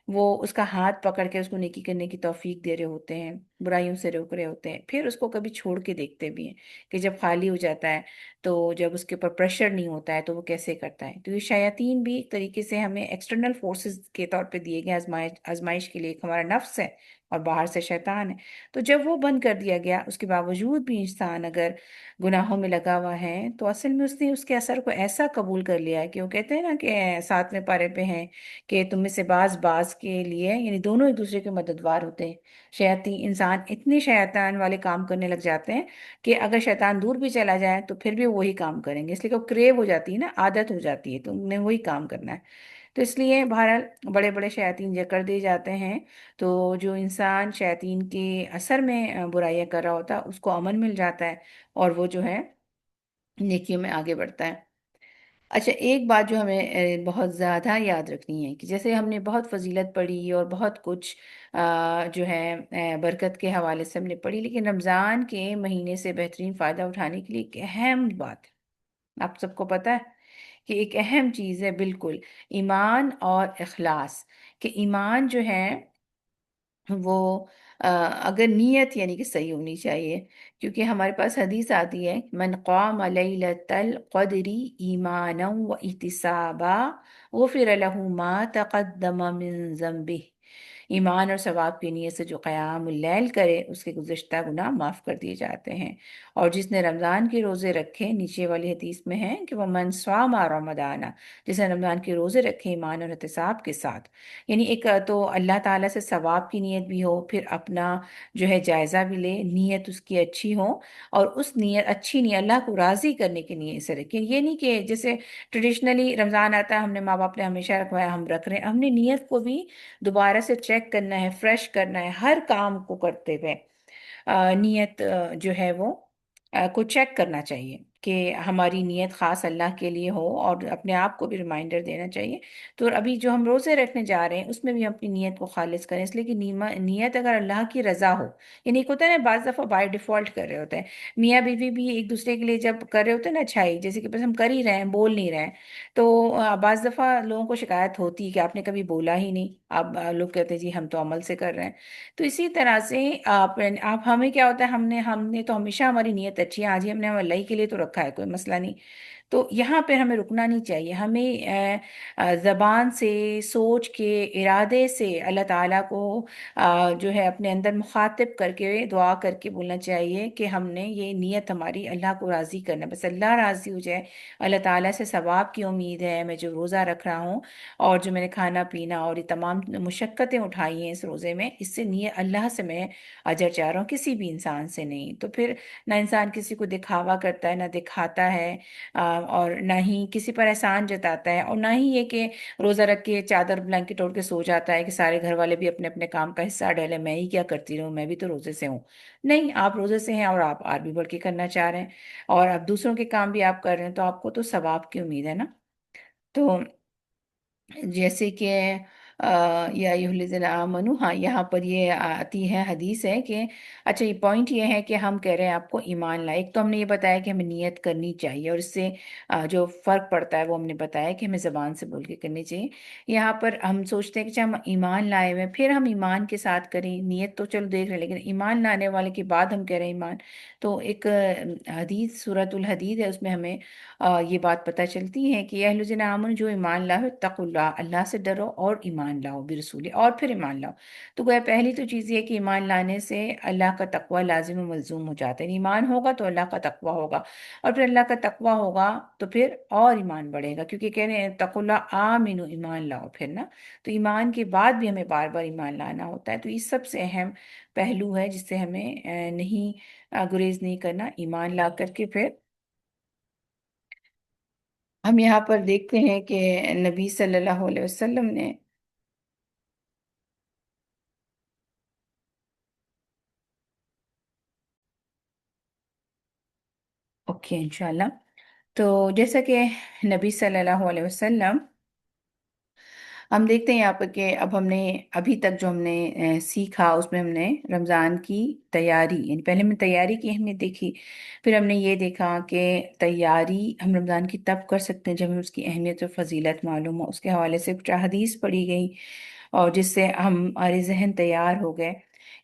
وہ اس کا ہاتھ پکڑ کے اس کو نیکی کرنے کی توفیق دے رہے ہوتے ہیں، برائیوں سے روک رہے ہوتے ہیں، پھر اس کو کبھی چھوڑ کے دیکھتے بھی ہیں کہ جب خالی ہو جاتا ہے تو جب اس کے اوپر پریشر نہیں ہوتا ہے تو وہ کیسے کرتا ہے. تو یہ شیاطین بھی ایک طریقے سے ہمیں ایکسٹرنل فورسز کے طور پہ دیے گئے آزمائش کے لیے. ایک ہمارا نفس ہے اور باہر سے شیطان ہے. تو جب وہ بند کر دیا گیا، اس کے باوجود بھی انسان اگر گناہوں میں لگا ہوا ہے تو اصل میں اس نے اس کے اثر کو ایسا قبول کر لیا ہے کہ وہ کہتے ہیں نا کہ 7ویں پارے پہ ہیں کہ تم میں سے باز کے لیے، یعنی دونوں ایک دوسرے کے مددگار ہوتے ہیں. شیاطین انسان اتنے شیطان والے کام کرنے لگ جاتے ہیں کہ اگر شیطان دور بھی چلا جائے تو پھر بھی وہی کام کریں گے، اس لیے کہ وہ کریو ہو جاتی ہے نا، عادت ہو جاتی ہے، تو انہیں وہی کام کرنا ہے. تو اس لیے بہرحال بڑے بڑے شیاطین جکڑ دیے جاتے ہیں. تو جو انسان شیاطین کے اثر میں برائیاں کر رہا ہوتا ہے اس کو امن مل جاتا ہے اور وہ جو ہے نیکیوں میں آگے بڑھتا ہے. اچھا ایک بات جو ہمیں بہت زیادہ یاد رکھنی ہے کہ جیسے ہم نے بہت فضیلت پڑھی اور بہت کچھ جو ہے برکت کے حوالے سے ہم نے پڑھی، لیکن رمضان کے مہینے سے بہترین فائدہ اٹھانے کے لیے ایک اہم بات ہے. آپ سب کو پتہ ہے کہ ایک اہم چیز ہے بالکل، ایمان اور اخلاص. کہ ایمان جو ہے وہ اگر نیت یعنی کہ صحیح ہونی چاہیے، کیونکہ ہمارے پاس حدیث آتی ہے من قام لیلۃ القدر ایمانا و احتسابا غفر له ما تقدم من ذنبه. ایمان اور ثواب کی نیت سے جو قیام اللیل کرے اس کے گزشتہ گناہ معاف کر دیے جاتے ہیں. اور جس نے رمضان کے روزے رکھے، نیچے والی حدیث میں ہے کہ وہ من صام رمضان، جس نے رمضان کے روزے رکھے ایمان اور احتساب کے ساتھ، یعنی ایک تو اللہ تعالیٰ سے ثواب کی نیت بھی ہو، پھر اپنا جو ہے جائزہ بھی لے، نیت اس کی اچھی ہو، اور اس نیت اچھی نیت اللہ کو راضی کرنے کی نیت سے رکھیں. یہ نہیں کہ جیسے ٹریڈیشنلی رمضان آتا ہے، ہم نے ماں باپ نے ہمیشہ رکھوایا ہم رکھ رہے ہیں، ہم نے نیت کو بھی دوبارہ سے چیک کرنا ہے، فریش کرنا ہے. ہر کام کو کرتے ہوئے نیت جو ہے وہ کو چیک کرنا چاہیے کہ ہماری نیت خاص اللہ کے لیے ہو، اور اپنے آپ کو بھی ریمائنڈر دینا چاہیے۔ تو ابھی جو ہم روزے رکھنے جا رہے ہیں اس میں بھی ہم اپنی نیت کو خالص کریں، اس لیے کہ نیت اگر اللہ کی رضا ہو، یعنی ایک ہوتا ہے نا بعض دفعہ بائی ڈیفالٹ کر رہے ہوتے ہیں، میاں بیوی بھی ایک دوسرے کے لیے جب کر رہے ہوتے ہیں نا اچھائی، جیسے کہ بس ہم کر ہی رہے ہیں بول نہیں رہے ہیں، تو بعض دفعہ لوگوں کو شکایت ہوتی ہے کہ آپ نے کبھی بولا ہی نہیں، اب لوگ کہتے ہیں جی ہم تو عمل سے کر رہے ہیں۔ تو اسی طرح سے آپ ہمیں کیا ہوتا ہے، ہم نے تو ہمیشہ ہماری نیت اچھی ہے، آج ہی ہم نے اللہ ہی کے لیے تو رکھا ہے، کوئی مسئلہ نہیں۔ تو یہاں پہ ہمیں رکنا نہیں چاہیے، ہمیں زبان سے، سوچ کے، ارادے سے اللہ تعالیٰ کو جو ہے اپنے اندر مخاطب کر کے دعا کر کے بولنا چاہیے کہ ہم نے یہ نیت ہماری اللہ کو راضی کرنا، بس اللہ راضی ہو جائے، اللہ تعالیٰ سے ثواب کی امید ہے، میں جو روزہ رکھ رہا ہوں اور جو میں نے کھانا پینا اور یہ تمام مشقتیں اٹھائی ہیں اس روزے میں، اس سے نیت اللہ سے میں اجر چاہ رہا ہوں، کسی بھی انسان سے نہیں۔ تو پھر نہ انسان کسی کو دکھاوا کرتا ہے، نہ دکھاتا ہے، اور نہ ہی کسی پر احسان جتاتا ہے، اور نہ ہی یہ کہ روزہ رکھ کے چادر بلینکٹ اوڑھ کے سو جاتا ہے کہ سارے گھر والے بھی اپنے اپنے کام کا حصہ ڈالے، میں ہی کیا کرتی رہوں، میں بھی تو روزے سے ہوں۔ نہیں، آپ روزے سے ہیں اور آپ اور بھی بڑھ کے کرنا چاہ رہے ہیں، اور اب دوسروں کے کام بھی آپ کر رہے ہیں، تو آپ کو تو ثواب کی امید ہے نا۔ تو جیسے کہ یا ایھا الذین آمنو، ہاں یہاں پر یہ آتی ہے، حدیث ہے کہ اچھا یہ پوائنٹ یہ ہے کہ ہم کہہ رہے ہیں آپ کو ایمان لائے، ایک تو ہم نے یہ بتایا کہ ہمیں نیت کرنی چاہیے، اور اس سے جو فرق پڑتا ہے وہ ہم نے بتایا کہ ہمیں زبان سے بول کے کرنی چاہیے۔ یہاں پر ہم سوچتے ہیں کہ ہم ایمان لائے ہوئے ہیں، پھر ہم ایمان کے ساتھ کریں، نیت تو چلو دیکھ رہے ہیں، لیکن ایمان لانے والے کے بعد ہم کہہ رہے ہیں ایمان۔ تو ایک حدیث سورۃ الحدید ہے، اس میں ہمیں یہ بات پتہ چلتی ہے کہ یا اہل الذین آمنوا، جو ایمان لاؤ اتقوا اللہ، اللہ سے ڈرو اور ایمان لاؤ برسول، اور پھر ایمان لاؤ۔ تو گویا پہلی تو چیز یہ کہ ایمان لانے سے اللہ کا تقوی لازم و ملزوم ہو جاتا ہے، ایمان ہوگا تو اللہ کا تقوی ہوگا، اور پھر اللہ کا تقوی ہوگا تو پھر اور ایمان بڑھے گا، کیونکہ کہہ رہے ہیں اتقوا اللہ آمنو، ایمان لاؤ پھر نا۔ تو ایمان کے بعد بھی ہمیں بار بار ایمان لانا ہوتا ہے، تو یہ سب سے اہم پہلو ہے جس سے ہمیں نہیں گریز نہیں کرنا، ایمان لا کر کے پھر ہم یہاں پر دیکھتے ہیں کہ نبی صلی اللہ علیہ وسلم نے اوکے انشاءاللہ، تو جیسا کہ نبی صلی اللہ علیہ وسلم، ہم دیکھتے ہیں یہاں پر کہ اب ہم نے ابھی تک جو ہم نے سیکھا اس میں ہم نے رمضان کی تیاری، یعنی پہلے ہم نے تیاری کی اہمیت دیکھی، پھر ہم نے یہ دیکھا کہ تیاری ہم رمضان کی تب کر سکتے ہیں جب ہمیں اس کی اہمیت اور فضیلت معلوم ہو، اس کے حوالے سے کچھ احادیث پڑھی گئی، اور جس سے ہمارے ذہن تیار ہو گئے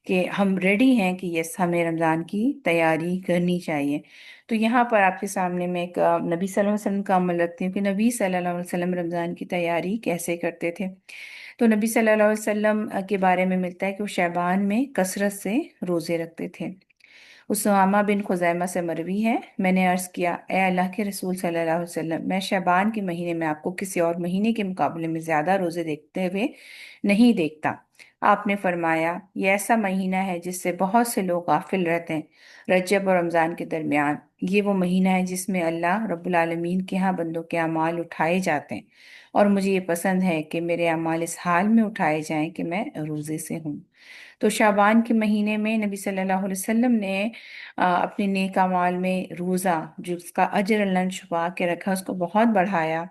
کہ ہم ریڈی ہیں کہ یس ہمیں رمضان کی تیاری کرنی چاہیے۔ تو یہاں پر آپ کے سامنے میں ایک نبی صلی اللہ علیہ وسلم کا عمل رکھتی ہوں کہ نبی صلی اللہ علیہ وسلم رمضان کی تیاری کیسے کرتے تھے۔ تو نبی صلی اللہ علیہ وسلم کے بارے میں ملتا ہے کہ وہ شعبان میں کثرت سے روزے رکھتے تھے۔ اسامہ بن خزیمہ سے مروی ہے، میں نے عرض کیا اے اللہ کے رسول صلی اللہ علیہ وسلم، میں شعبان کے مہینے میں آپ کو کسی اور مہینے کے مقابلے میں زیادہ روزے دیکھتے ہوئے نہیں دیکھتا۔ آپ نے فرمایا یہ ایسا مہینہ ہے جس سے بہت سے لوگ غافل رہتے ہیں، رجب اور رمضان کے درمیان یہ وہ مہینہ ہے جس میں اللہ رب العالمین کے ہاں بندوں کے اعمال اٹھائے جاتے ہیں، اور مجھے یہ پسند ہے کہ میرے اعمال اس حال میں اٹھائے جائیں کہ میں روزے سے ہوں۔ تو شعبان کے مہینے میں نبی صلی اللہ علیہ وسلم نے اپنے نیک اعمال میں روزہ، جو اس کا اجر اللہ نے چھپا کے رکھا، اس کو بہت بڑھایا۔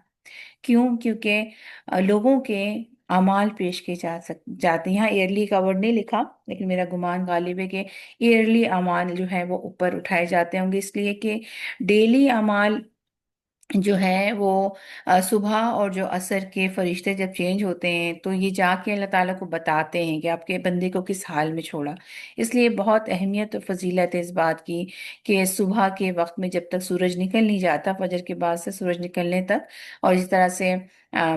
کیوں؟ کیونکہ لوگوں کے اعمال پیش کیے جاتے ہیں، یہاں ایئرلی کا ورڈ نہیں لکھا لیکن میرا گمان غالب ہے کہ ایئرلی اعمال جو ہیں وہ اوپر اٹھائے جاتے ہوں گے، اس لیے کہ ڈیلی اعمال جو ہے وہ صبح اور جو عصر کے فرشتے جب چینج ہوتے ہیں تو یہ جا کے اللہ تعالیٰ کو بتاتے ہیں کہ آپ کے بندے کو کس حال میں چھوڑا۔ اس لیے بہت اہمیت اور فضیلت ہے اس بات کی کہ صبح کے وقت میں جب تک سورج نکل نہیں جاتا، فجر کے بعد سے سورج نکلنے تک، اور اس طرح سے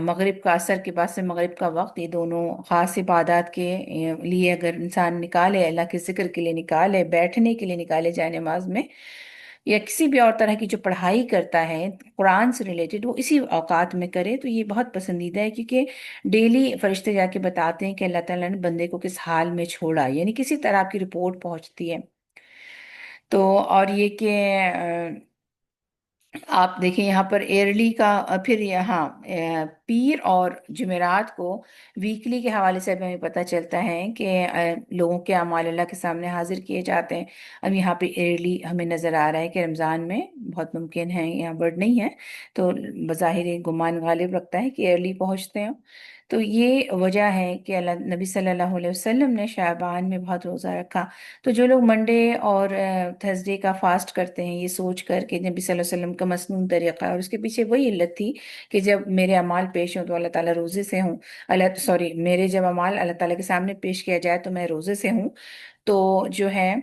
مغرب کا، عصر کے بعد سے مغرب کا وقت، یہ دونوں خاص عبادات کے لیے اگر انسان نکالے، اللہ کے ذکر کے لیے نکالے، بیٹھنے کے لیے نکالے جائے نماز میں، یا کسی بھی اور طرح کی جو پڑھائی کرتا ہے قرآن سے ریلیٹڈ، وہ اسی اوقات میں کرے، تو یہ بہت پسندیدہ ہے، کیونکہ ڈیلی فرشتے جا کے بتاتے ہیں کہ اللہ تعالیٰ نے بندے کو کس حال میں چھوڑا، یعنی کسی طرح کی رپورٹ پہنچتی ہے۔ تو اور یہ کہ آپ دیکھیں یہاں پر ایئرلی کا پھر یہاں پیر اور جمعرات کو ویکلی کے حوالے سے بھی ہمیں پتہ چلتا ہے کہ لوگوں کے اعمال اللہ کے سامنے حاضر کیے جاتے ہیں. اب یہاں پہ ایئرلی ہمیں نظر آ رہا ہے کہ رمضان میں بہت ممکن ہے، یہاں ورڈ نہیں ہے تو بظاہر یہ گمان غالب رکھتا ہے کہ ایئرلی پہنچتے ہیں. تو یہ وجہ ہے کہ اللہ نبی صلی اللہ علیہ وسلم نے شعبان میں بہت روزہ رکھا. تو جو لوگ منڈے اور تھرسڈے کا فاسٹ کرتے ہیں یہ سوچ کر کہ نبی صلی اللہ علیہ وسلم کا مسنون طریقہ ہے، اور اس کے پیچھے وہی علت تھی کہ جب میرے اعمال پیش ہوں تو اللہ تعالیٰ روزے سے ہوں، اللہ سوری میرے جب اعمال اللہ تعالیٰ کے سامنے پیش کیا جائے تو میں روزے سے ہوں. تو جو ہے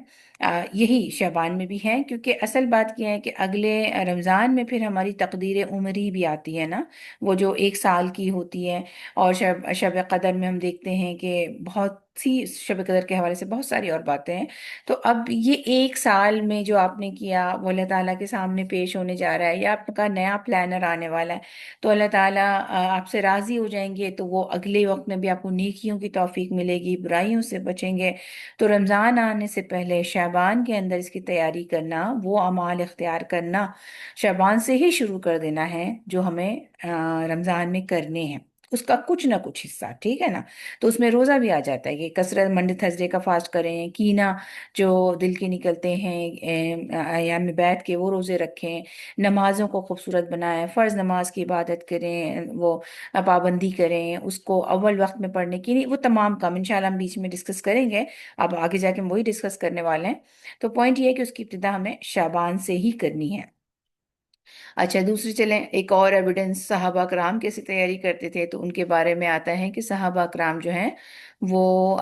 یہی شعبان میں بھی ہے، کیونکہ اصل بات یہ ہے کہ اگلے رمضان میں پھر ہماری تقدیر عمری بھی آتی ہے نا، وہ جو 1 سال کی ہوتی ہے. اور شب قدر میں ہم دیکھتے ہیں کہ بہت سی شب قدر کے حوالے سے بہت ساری اور باتیں ہیں. تو اب یہ 1 سال میں جو آپ نے کیا وہ اللہ تعالیٰ کے سامنے پیش ہونے جا رہا ہے، یا آپ کا نیا پلانر آنے والا ہے تو اللہ تعالیٰ آپ سے راضی ہو جائیں گے، تو وہ اگلے وقت میں بھی آپ کو نیکیوں کی توفیق ملے گی، برائیوں سے بچیں گے. تو رمضان آنے سے پہلے شعبان کے اندر اس کی تیاری کرنا، وہ اعمال اختیار کرنا شعبان سے ہی شروع کر دینا ہے جو ہمیں رمضان میں کرنے ہیں، اس کا کچھ نہ کچھ حصہ، ٹھیک ہے نا. تو اس میں روزہ بھی آ جاتا ہے کہ کثرت منڈے تھرسڈے کا فاسٹ کریں، کینا جو دل کے نکلتے ہیں ایام میں بیٹھ کے وہ روزے رکھیں، نمازوں کو خوبصورت بنائیں، فرض نماز کی عبادت کریں، وہ پابندی کریں، اس کو اول وقت میں پڑھنے کی نہیں، وہ تمام کام انشاءاللہ ہم بیچ میں ڈسکس کریں گے. اب آگے جا کے ہم وہی ڈسکس کرنے والے ہیں. تو پوائنٹ یہ ہے کہ اس کی ابتدا ہمیں شعبان سے ہی کرنی ہے. اچھا دوسری چلیں ایک اور ایویڈنس، صحابہ کرام کیسے تیاری کرتے تھے. تو ان کے بارے میں آتا ہے کہ صحابہ کرام جو ہیں وہ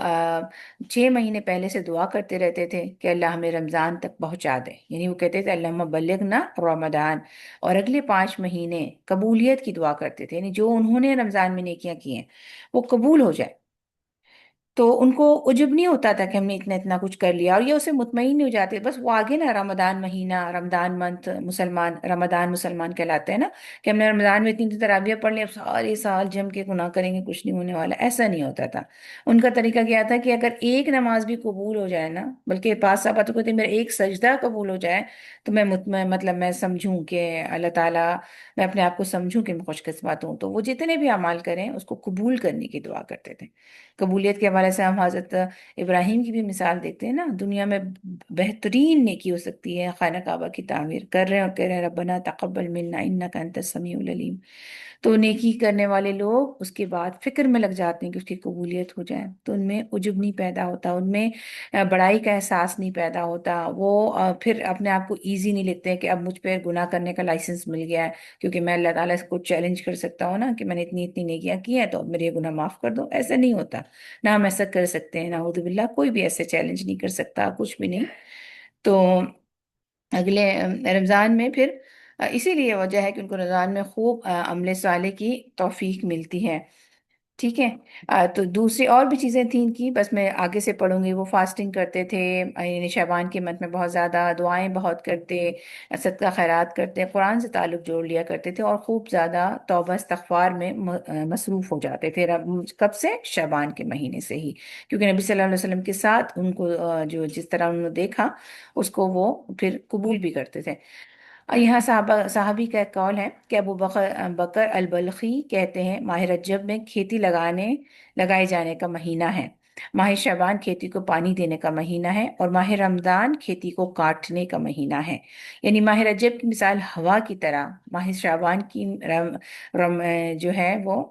6 مہینے پہلے سے دعا کرتے رہتے تھے کہ اللہ ہمیں رمضان تک پہنچا دے. یعنی وہ کہتے تھے اللہم بلغنا رمضان، اور اگلے 5 مہینے قبولیت کی دعا کرتے تھے، یعنی جو انہوں نے رمضان میں نیکیاں کی ہیں وہ قبول ہو جائے. تو ان کو عجب نہیں ہوتا تھا کہ ہم نے اتنا اتنا کچھ کر لیا، اور یہ اسے مطمئن نہیں ہو جاتے. بس وہ آگے نا رمضان مہینہ، رمضان منتھ، مسلمان رمضان مسلمان کہلاتے ہیں نا، کہ ہم نے رمضان میں اتنی تراویح پڑھ لی اب سارے سال جم کے گناہ کریں گے کچھ نہیں ہونے والا. ایسا نہیں ہوتا تھا. ان کا طریقہ کیا تھا کہ اگر ایک نماز بھی قبول ہو جائے نا، بلکہ پاس صاحب تو کہتے ہیں میرا ایک سجدہ قبول ہو جائے تو میں مطلب میں سمجھوں کہ اللہ تعالیٰ، میں اپنے آپ کو سمجھوں کہ میں خوش قسمت ہوں. تو وہ جتنے بھی اعمال کریں اس کو قبول کرنے کی دعا کرتے تھے. قبولیت کے حوالے سے ہم حضرت ابراہیم کی بھی مثال دیکھتے ہیں نا. دنیا میں بہترین نیکی ہو سکتی ہے خانہ کعبہ کی تعمیر، کر رہے ہیں اور کہہ رہے ہیں ربنا تقبل منا انک انت السمیع العلیم. تو نیکی کرنے والے لوگ اس کے بعد فکر میں لگ جاتے ہیں کہ اس کی قبولیت ہو جائے. تو ان میں عجب نہیں پیدا ہوتا، ان میں بڑائی کا احساس نہیں پیدا ہوتا. وہ پھر اپنے آپ کو ایزی نہیں لیتے کہ اب مجھ پہ گناہ کرنے کا لائسنس مل گیا ہے کیونکہ میں اللہ تعالیٰ کو چیلنج کر سکتا ہوں نا کہ میں نے اتنی اتنی نیکیاں کی ہیں تو اب میرے یہ گناہ معاف کر دو. ایسا نہیں ہوتا، نہ ہم ایسا کر سکتے ہیں، نعوذ باللہ کوئی بھی ایسے چیلنج نہیں کر سکتا، کچھ بھی نہیں. تو اگلے رمضان میں پھر اسی لیے وجہ ہے کہ ان کو رمضان میں خوب عمل صالح کی توفیق ملتی ہے. ٹھیک ہے. تو دوسری اور بھی چیزیں تھیں ان کی، بس میں آگے سے پڑھوں گی. وہ فاسٹنگ کرتے تھے، یعنی شعبان کے منتھ میں بہت زیادہ دعائیں بہت کرتے، صدقہ خیرات کرتے، قرآن سے تعلق جوڑ لیا کرتے تھے، اور خوب زیادہ توبہ استغفار میں مصروف ہو جاتے تھے. کب سے؟ شعبان کے مہینے سے ہی، کیونکہ نبی صلی اللہ علیہ وسلم کے ساتھ ان کو جو جس طرح انہوں نے دیکھا اس کو وہ پھر قبول بھی کرتے تھے. یہاں صحابی کا ایک قول ہے کہ ابو بکر البلخی کہتے ہیں ماہ رجب میں کھیتی لگائے جانے کا مہینہ ہے، ماہ شعبان کھیتی کو پانی دینے کا مہینہ ہے، اور ماہ رمضان کھیتی کو کاٹنے کا مہینہ ہے. یعنی ماہ رجب کی مثال ہوا کی طرح، ماہ شعبان کی جو ہے وہ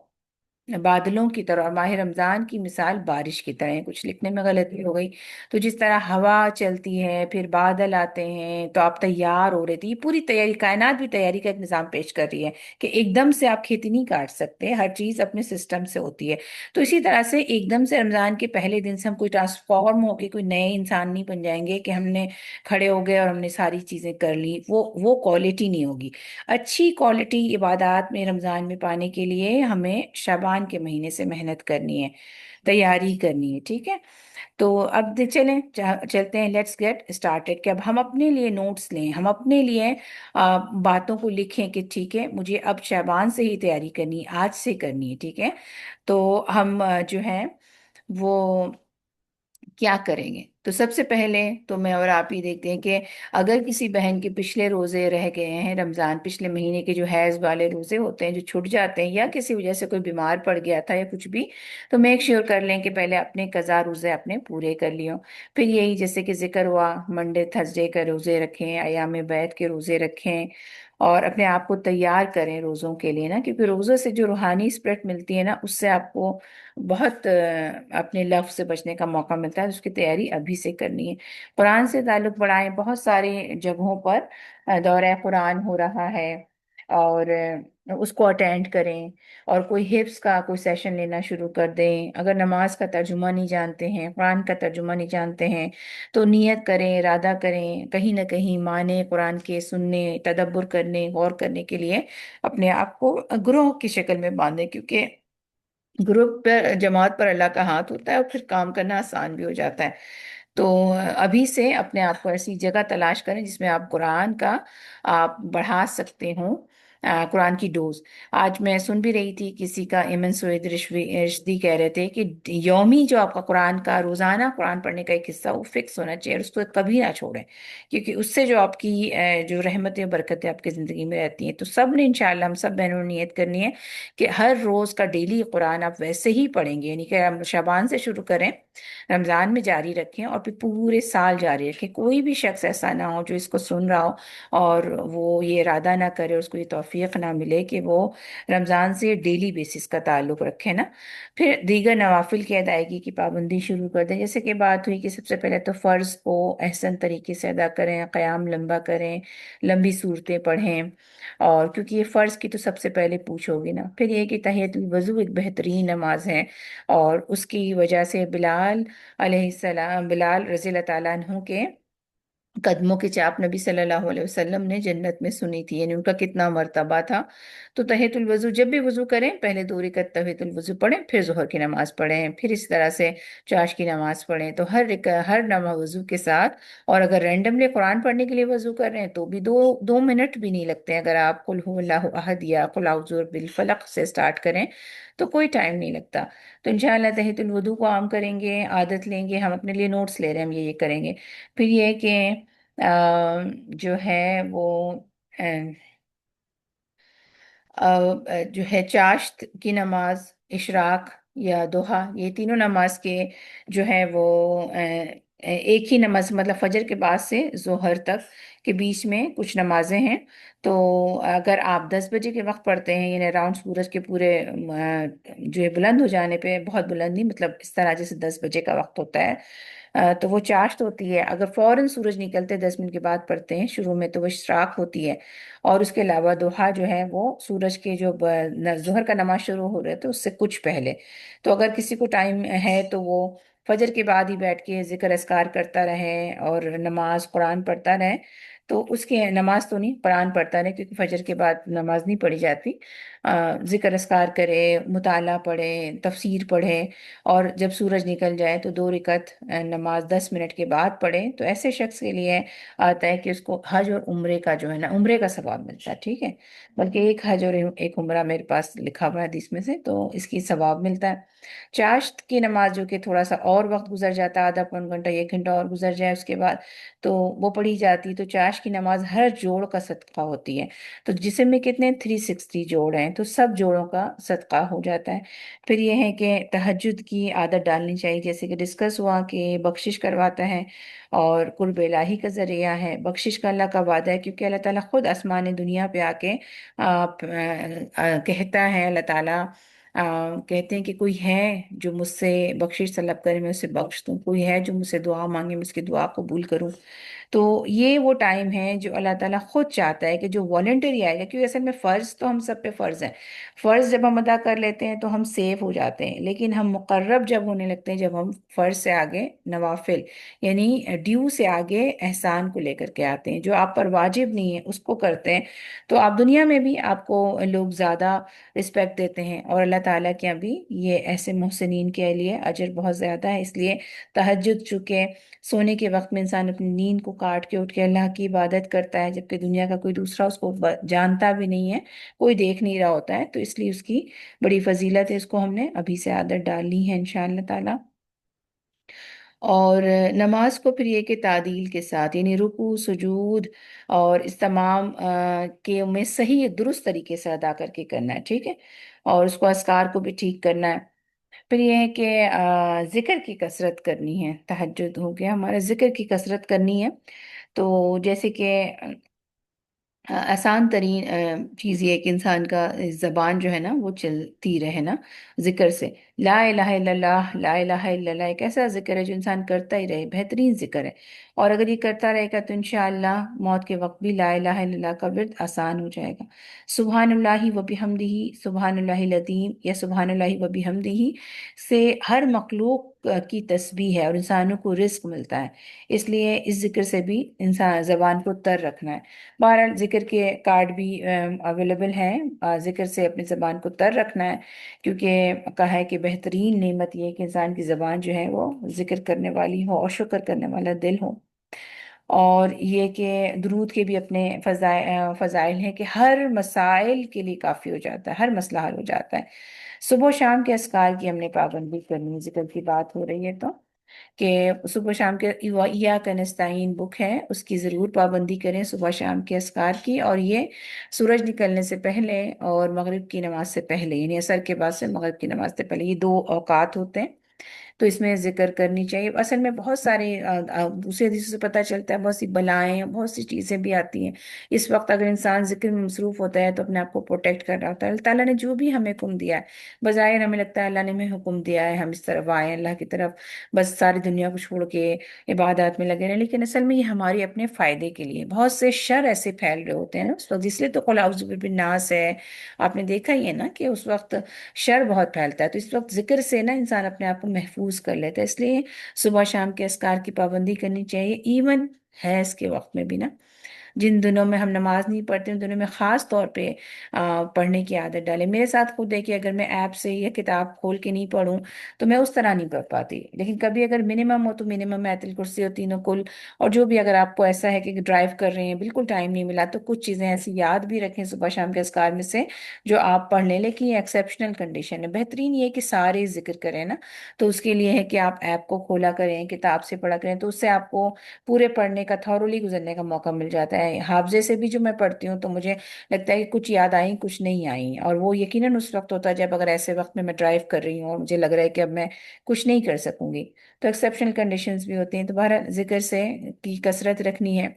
بادلوں کی طرح، اور ماہ رمضان کی مثال بارش کی طرح ہے. کچھ لکھنے میں غلطی ہو گئی. تو جس طرح ہوا چلتی ہے پھر بادل آتے ہیں تو آپ تیار ہو رہے تھے، یہ پوری تیاری، کائنات بھی تیاری کا ایک نظام پیش کر رہی ہے کہ ایک دم سے آپ کھیتی نہیں کاٹ سکتے، ہر چیز اپنے سسٹم سے ہوتی ہے. تو اسی طرح سے ایک دم سے رمضان کے پہلے دن سے ہم کوئی ٹرانسفارم ہو کے کوئی نئے انسان نہیں بن جائیں گے کہ ہم نے کھڑے ہو گئے اور ہم نے ساری چیزیں کر لی. وہ کوالٹی نہیں ہوگی. اچھی کوالٹی عبادات میں رمضان میں پانے کے لیے ہمیں شعبان کے مہینے سے محنت کرنی ہے، تیاری کرنی ہے. ٹھیک ہے. تو اب چلیں چلتے ہیں، لیٹس گیٹ اسٹارٹڈ، کہ اب ہم اپنے لیے نوٹس لیں، ہم اپنے لیے باتوں کو لکھیں کہ ٹھیک ہے مجھے اب شعبان سے ہی تیاری کرنی ہے، آج سے کرنی ہے. ٹھیک ہے. تو ہم جو ہیں وہ کیا کریں گے. تو تو سب سے پہلے تو میں اور آپ ہی دیکھتے ہیں کہ اگر کسی بہن کے پچھلے روزے رہ گئے ہیں رمضان، پچھلے مہینے کے جو حیض والے روزے ہوتے ہیں جو چھوٹ جاتے ہیں، یا کسی وجہ سے کوئی بیمار پڑ گیا تھا یا کچھ بھی، تو میک شیور کر لیں کہ پہلے اپنے قضا روزے اپنے پورے کر لیوں۔ پھر یہی جیسے کہ ذکر ہوا، منڈے تھرسڈے کا روزے رکھیں، ایام بیعت کے روزے رکھیں، اور اپنے آپ کو تیار کریں روزوں کے لیے نا، کیونکہ روزوں سے جو روحانی اسپرٹ ملتی ہے نا، اس سے آپ کو بہت اپنے لفظ سے بچنے کا موقع ملتا ہے، اس کی تیاری ابھی سے کرنی ہے۔ قرآن سے تعلق بڑھائیں، بہت ساری جگہوں پر دورہ قرآن ہو رہا ہے، اور اس کو اٹینڈ کریں، اور کوئی حفظ کا کوئی سیشن لینا شروع کر دیں۔ اگر نماز کا ترجمہ نہیں جانتے ہیں، قرآن کا ترجمہ نہیں جانتے ہیں، تو نیت کریں، ارادہ کریں، کہیں نہ کہیں معنی قرآن کے سننے، تدبر کرنے، غور کرنے کے لیے اپنے آپ کو گروہ کی شکل میں باندھیں، کیونکہ گروپ پر، جماعت پر اللہ کا ہاتھ ہوتا ہے، اور پھر کام کرنا آسان بھی ہو جاتا ہے۔ تو ابھی سے اپنے آپ کو ایسی جگہ تلاش کریں جس میں آپ قرآن کا آپ بڑھا سکتے ہوں، قرآن کی ڈوز۔ آج میں سن بھی رہی تھی کسی کا، ایمن سعید رشدی کہہ رہے تھے کہ یومی جو آپ کا قرآن کا روزانہ قرآن پڑھنے کا ایک حصہ وہ فکس ہونا چاہیے، اور اس کو کبھی نہ چھوڑیں، کیونکہ اس سے جو آپ کی جو رحمتیں و برکتیں آپ کی زندگی میں رہتی ہیں۔ تو سب نے انشاءاللہ، ہم سب بہنوں نے نیت کرنی ہے کہ ہر روز کا ڈیلی قرآن آپ ویسے ہی پڑھیں گے، یعنی کہ ہم شعبان سے شروع کریں، رمضان میں جاری رکھیں، اور پھر پورے سال جاری رکھیں۔ کوئی بھی شخص ایسا نہ ہو جو اس کو سن رہا ہو اور وہ یہ ارادہ نہ کرے، اس کو یہ توفیق نہ ملے کہ وہ رمضان سے ڈیلی بیسس کا تعلق رکھے نا۔ پھر دیگر نوافل کی ادائیگی کی پابندی شروع کر دیں، جیسے کہ بات ہوئی کہ سب سے پہلے تو فرض کو احسن طریقے سے ادا کریں، قیام لمبا کریں، لمبی صورتیں پڑھیں، اور کیونکہ یہ فرض کی تو سب سے پہلے پوچھ ہوگی نا۔ پھر یہ کہ تحیۃ الوضو ایک بہترین نماز ہے، اور اس کی وجہ سے بلال علیہ السلام، بلال رضی اللہ تعالیٰ عنہ کے قدموں کی چاپ نبی صلی اللہ علیہ وسلم نے جنت میں سنی تھی، یعنی ان کا کتنا مرتبہ تھا۔ تو تحیۃ الوضو جب بھی وضو کریں، پہلے 2 رکعت تحیۃ الوضو پڑھیں، پھر ظہر کی نماز پڑھیں، پھر اس طرح سے چاش کی نماز پڑھیں۔ تو ہر نماز وضو کے ساتھ، اور اگر رینڈملی قرآن پڑھنے کے لیے وضو کر رہے ہیں تو بھی 2 منٹ بھی نہیں لگتے ہیں۔ اگر آپ قل هو اللہ احد یا قل اعوذ بالفلق سے سٹارٹ کریں تو کوئی ٹائم نہیں لگتا۔ تو انشاءاللہ تحیۃ الوضو کو عام کریں گے، عادت لیں گے، ہم اپنے لیے نوٹس لے رہے ہیں، ہم یہ کریں گے۔ پھر یہ کہ جو ہے وہ جو ہے چاشت کی نماز، اشراق یا دوحہ، یہ تینوں نماز کے جو ہے وہ ایک ہی نماز، مطلب فجر کے بعد سے ظہر تک کے بیچ میں کچھ نمازیں ہیں۔ تو اگر آپ 10 بجے کے وقت پڑھتے ہیں، یعنی اراؤنڈ سورج کے پورے جو ہے بلند ہو جانے پہ، بہت بلند نہیں، مطلب اس طرح جیسے 10 بجے کا وقت ہوتا ہے، تو وہ چاشت ہوتی ہے۔ اگر فوراً سورج نکلتے 10 منٹ کے بعد پڑھتے ہیں شروع میں، تو وہ اشراق ہوتی ہے۔ اور اس کے علاوہ دوحہ جو ہے وہ سورج کے جو ظہر کا نماز شروع ہو رہے تو اس سے کچھ پہلے۔ تو اگر کسی کو ٹائم ہے تو وہ فجر کے بعد ہی بیٹھ کے ذکر اذکار کرتا رہے اور نماز قرآن پڑھتا رہے، تو اس کی نماز تو نہیں، قرآن پڑھتا رہے، کیونکہ فجر کے بعد نماز نہیں پڑھی جاتی۔ ذکر اذکار کرے، مطالعہ پڑھے، تفسیر پڑھے، اور جب سورج نکل جائے تو 2 رکعت نماز 10 منٹ کے بعد پڑھے۔ تو ایسے شخص کے لیے آتا ہے کہ اس کو حج اور عمرے کا جو ہے نا، عمرے کا ثواب ملتا ہے، ٹھیک ہے، بلکہ ایک حج اور ایک عمرہ میرے پاس لکھا ہوا ہے حدیث میں سے، تو اس کی ثواب ملتا ہے۔ چاشت کی نماز جو کہ تھوڑا سا اور وقت گزر جاتا ہے، آدھا پون گھنٹہ 1 گھنٹہ اور گزر جائے اس کے بعد، تو وہ پڑھی جاتی۔ تو چاشت کی نماز ہر جوڑ کا صدقہ ہوتی ہے۔ تو جسم میں کتنے 360 جوڑ ہیں، تو سب جوڑوں کا صدقہ ہو جاتا ہے۔ پھر یہ ہے کہ تہجد کی عادت ڈالنی چاہیے، جیسے کہ ڈسکس ہوا کہ بخشش کرواتا ہے اور قرب الہی کا ذریعہ ہے۔ بخشش کا اللہ کا وعدہ ہے، کیونکہ اللہ تعالیٰ خود آسمان دنیا پہ آ کے کہتا ہے، اللہ تعالیٰ کہتے ہیں کہ کوئی ہے جو مجھ سے بخشش طلب کرے، میں اسے بخش دوں، کوئی ہے جو مجھ سے دعا مانگے، میں اس کی دعا قبول کروں۔ تو یہ وہ ٹائم ہے جو اللہ تعالیٰ خود چاہتا ہے کہ جو والنٹری آئے گا، کیونکہ اصل میں فرض تو ہم سب پہ فرض ہے۔ فرض جب ہم ادا کر لیتے ہیں تو ہم سیف ہو جاتے ہیں، لیکن ہم مقرب جب ہونے لگتے ہیں، جب ہم فرض سے آگے نوافل، یعنی ڈیو سے آگے احسان کو لے کر کے آتے ہیں، جو آپ پر واجب نہیں ہے اس کو کرتے ہیں، تو آپ دنیا میں بھی آپ کو لوگ زیادہ رسپیکٹ دیتے ہیں، اور اللہ تعالیٰ کے یہاں بھی یہ ایسے محسنین کے لیے اجر بہت زیادہ ہے۔ اس لیے تہجد، چونکہ سونے کے وقت میں انسان اپنی نیند کو کاٹ کے اٹھ کے اللہ کی عبادت کرتا ہے، جبکہ دنیا کا کوئی دوسرا اس کو جانتا بھی نہیں ہے، کوئی دیکھ نہیں رہا ہوتا ہے، تو اس لیے اس کی بڑی فضیلت ہے، اس کو ہم نے ابھی سے عادت ڈالنی ہے انشاءاللہ تعالی۔ اور نماز کو پھر یہ کہ تعدیل کے ساتھ، یعنی رکوع سجود اور اس تمام کے میں صحیح درست طریقے سے ادا کر کے کرنا ہے، ٹھیک ہے، اور اس کو اذکار کو بھی ٹھیک کرنا ہے۔ پھر یہ ہے کہ ذکر کی کثرت کرنی ہے، تہجد ہو گیا ہمارا، ذکر کی کثرت کرنی ہے۔ تو جیسے کہ آسان ترین چیز یہ ہے کہ انسان کا زبان جو ہے نا وہ چلتی رہے نا ذکر سے۔ لا الہ الا اللہ، لا الہ الا اللہ ایک ایسا ذکر ہے جو انسان کرتا ہی رہے، بہترین ذکر ہے، اور اگر یہ کرتا رہے گا تو انشاءاللہ موت کے وقت بھی لا الہ الا اللہ کا ورد آسان ہو جائے گا۔ سبحان اللہ و بحمدہ، سبحان اللہ العظیم یا سبحان اللہ و بحمدہ سے ہر مخلوق کی تسبیح ہے اور انسانوں کو رزق ملتا ہے، اس لیے اس ذکر سے بھی انسان زبان کو تر رکھنا ہے۔ بہرحال ذکر کے کارڈ بھی اویلیبل ہیں، ذکر سے اپنی زبان کو تر رکھنا ہے، کیونکہ کہا ہے کہ بہترین نعمت یہ ہے کہ انسان کی زبان جو ہے وہ ذکر کرنے والی ہو اور شکر کرنے والا دل ہو۔ اور یہ کہ درود کے بھی اپنے فضائل ہیں کہ ہر مسائل کے لیے کافی ہو جاتا ہے، ہر مسئلہ حل ہو جاتا ہے۔ صبح و شام کے اذکار کی ہم نے پابندی کرنی ہے، ذکر کی بات ہو رہی ہے تو کہ صبح شام کے ایاک نستعین بک ہے، اس کی ضرور پابندی کریں صبح شام کے اذکار کی، اور یہ سورج نکلنے سے پہلے اور مغرب کی نماز سے پہلے، یعنی عصر کے بعد سے مغرب کی نماز سے پہلے، یہ دو اوقات ہوتے ہیں، تو اس میں ذکر کرنی چاہیے۔ اصل میں بہت سارے دوسرے حدیثوں سے پتہ چلتا ہے بہت سی بلائیں، بہت سی چیزیں بھی آتی ہیں، اس وقت اگر انسان ذکر میں مصروف ہوتا ہے تو اپنے آپ کو پروٹیکٹ کر رہا ہوتا ہے۔ اللہ تعالیٰ نے جو بھی ہمیں حکم دیا ہے، بظاہر ہمیں لگتا ہے اللہ نے ہمیں حکم دیا ہے ہم اس طرف آئیں اللہ کی طرف، بس ساری دنیا کو چھوڑ کے عبادات میں لگے رہیں، لیکن اصل میں یہ ہمارے اپنے فائدے کے لیے۔ بہت سے شر ایسے پھیل رہے ہوتے ہیں نا اس وقت، اس لیے تو قل اعوذ برب الناس ہے، آپ نے دیکھا ہی ہے نا کہ اس وقت شر بہت پھیلتا ہے، تو اس وقت ذکر سے نا انسان اپنے آپ کو محفوظ کر لیتا ہے، اس لیے صبح شام کے اذکار کی پابندی کرنی چاہیے، ایون ہے اس کے وقت میں بھی نا۔ جن دنوں میں ہم نماز نہیں پڑھتے ان دنوں میں خاص طور پہ پڑھنے کی عادت ڈالیں۔ میرے ساتھ خود ہے کہ اگر میں ایپ سے یا کتاب کھول کے نہیں پڑھوں تو میں اس طرح نہیں پڑھ پاتی، لیکن کبھی اگر منیمم ہو تو منیمم آیت الکرسی اور تینوں کل، اور جو بھی اگر آپ کو ایسا ہے کہ ڈرائیو کر رہے ہیں بالکل ٹائم نہیں ملا تو کچھ چیزیں ایسی یاد بھی رکھیں صبح شام کے اذکار میں سے جو آپ پڑھ لیں، لیکن یہ ایکسیپشنل کنڈیشن ہے، بہترین یہ ہے کہ سارے ذکر کریں نا، تو اس کے لیے ہے کہ آپ ایپ کو کھولا کریں، کتاب سے پڑھا کریں، تو اس سے آپ کو پورے پڑھنے کا تھورولی گزرنے کا موقع مل جاتا ہے۔ حافظے سے بھی جو میں پڑھتی ہوں تو مجھے لگتا ہے کہ کچھ یاد آئیں کچھ نہیں آئیں، اور وہ یقیناً اس وقت ہوتا ہے جب اگر ایسے وقت میں ڈرائیو کر رہی ہوں اور مجھے لگ رہا ہے کہ اب میں کچھ نہیں کر سکوں گی، تو ایکسیپشنل کنڈیشنز بھی ہوتی ہیں، تو بہرحال ذکر سے کی کثرت رکھنی ہے،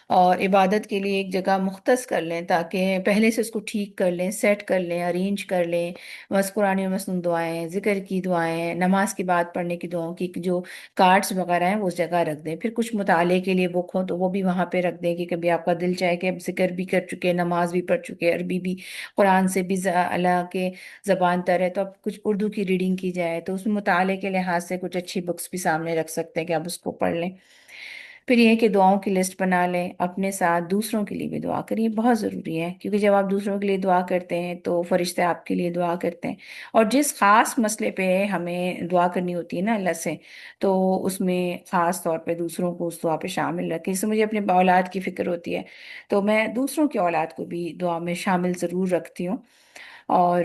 اور عبادت کے لیے ایک جگہ مختص کر لیں تاکہ پہلے سے اس کو ٹھیک کر لیں، سیٹ کر لیں، ارینج کر لیں، بس قرآن و مسنون دعائیں، ذکر کی دعائیں، نماز کے بعد پڑھنے کی دعاؤں کی جو کارڈز وغیرہ ہیں وہ اس جگہ رکھ دیں، پھر کچھ مطالعے کے لیے بک ہو تو وہ بھی وہاں پہ رکھ دیں کہ کبھی آپ کا دل چاہے کہ اب ذکر بھی کر چکے، نماز بھی پڑھ چکے، عربی بھی، قرآن سے بھی اللہ کے زبان تر ہے تو اب کچھ اردو کی ریڈنگ کی جائے، تو اس میں مطالعے کے لحاظ سے کچھ اچھی بکس بھی سامنے رکھ سکتے ہیں کہ آپ اس کو پڑھ لیں۔ پھر یہ کہ دعاؤں کی لسٹ بنا لیں، اپنے ساتھ دوسروں کے لیے بھی دعا کریے، بہت ضروری ہے، کیونکہ جب آپ دوسروں کے لیے دعا کرتے ہیں تو فرشتے آپ کے لیے دعا کرتے ہیں، اور جس خاص مسئلے پہ ہمیں دعا کرنی ہوتی ہے نا اللہ سے، تو اس میں خاص طور پہ دوسروں کو اس دعا پہ شامل رکھیں۔ جیسے مجھے اپنے اولاد کی فکر ہوتی ہے تو میں دوسروں کی اولاد کو بھی دعا میں شامل ضرور رکھتی ہوں، اور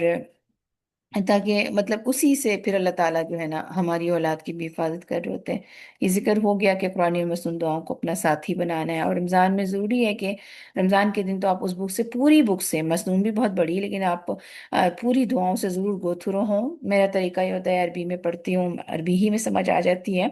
تاکہ مطلب اسی سے پھر اللہ تعالیٰ جو ہے نا ہماری اولاد کی بھی حفاظت کر رہے ہوتے ہیں۔ یہ ذکر ہو گیا کہ قرآن اور مسنون دعاؤں کو اپنا ساتھی بنانا ہے، اور رمضان میں ضروری ہے کہ رمضان کے دن تو آپ اس بک سے، پوری بک سے، مسنون بھی بہت بڑی ہے لیکن آپ پوری دعاؤں سے ضرور گو تھرو ہوں۔ میرا طریقہ یہ ہوتا ہے عربی میں پڑھتی ہوں، عربی ہی میں سمجھ آ جاتی ہے،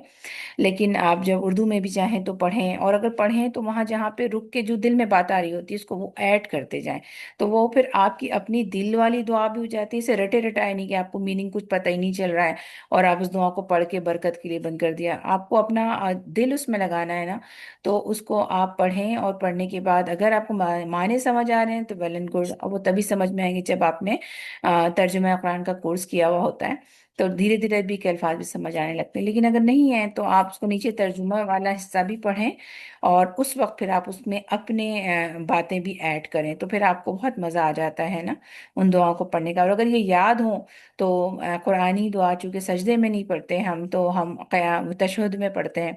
لیکن آپ جب اردو میں بھی چاہیں تو پڑھیں، اور اگر پڑھیں تو وہاں جہاں پہ رک کے جو دل میں بات آ رہی ہوتی ہے اس کو وہ ایڈ کرتے جائیں، تو وہ پھر آپ کی اپنی دل والی دعا بھی ہو جاتی ہے، اسے رٹے رٹائے نہیں کہ آپ کو میننگ کچھ پتہ ہی نہیں چل رہا ہے اور آپ اس دعا کو پڑھ کے برکت کے لیے بند کر دیا، آپ کو اپنا دل اس میں لگانا ہے نا، تو اس کو آپ پڑھیں، اور پڑھنے کے بعد اگر آپ کو معنی سمجھ آ رہے ہیں تو ویل اینڈ گڈ، اور وہ تبھی سمجھ میں آئیں گے جب آپ نے ترجمہ قرآن کا کورس کیا ہوا ہوتا ہے، تو دھیرے دھیرے عربی کے الفاظ بھی سمجھ آنے لگتے ہیں، لیکن اگر نہیں ہے تو آپ اس کو نیچے ترجمہ والا حصہ بھی پڑھیں، اور اس وقت پھر آپ اس میں اپنے باتیں بھی ایڈ کریں، تو پھر آپ کو بہت مزہ آ جاتا ہے نا ان دعاؤں کو پڑھنے کا۔ اور اگر یہ یاد ہوں تو قرآنی دعا چونکہ سجدے میں نہیں پڑھتے ہم، تو ہم قیام تشہد میں پڑھتے ہیں،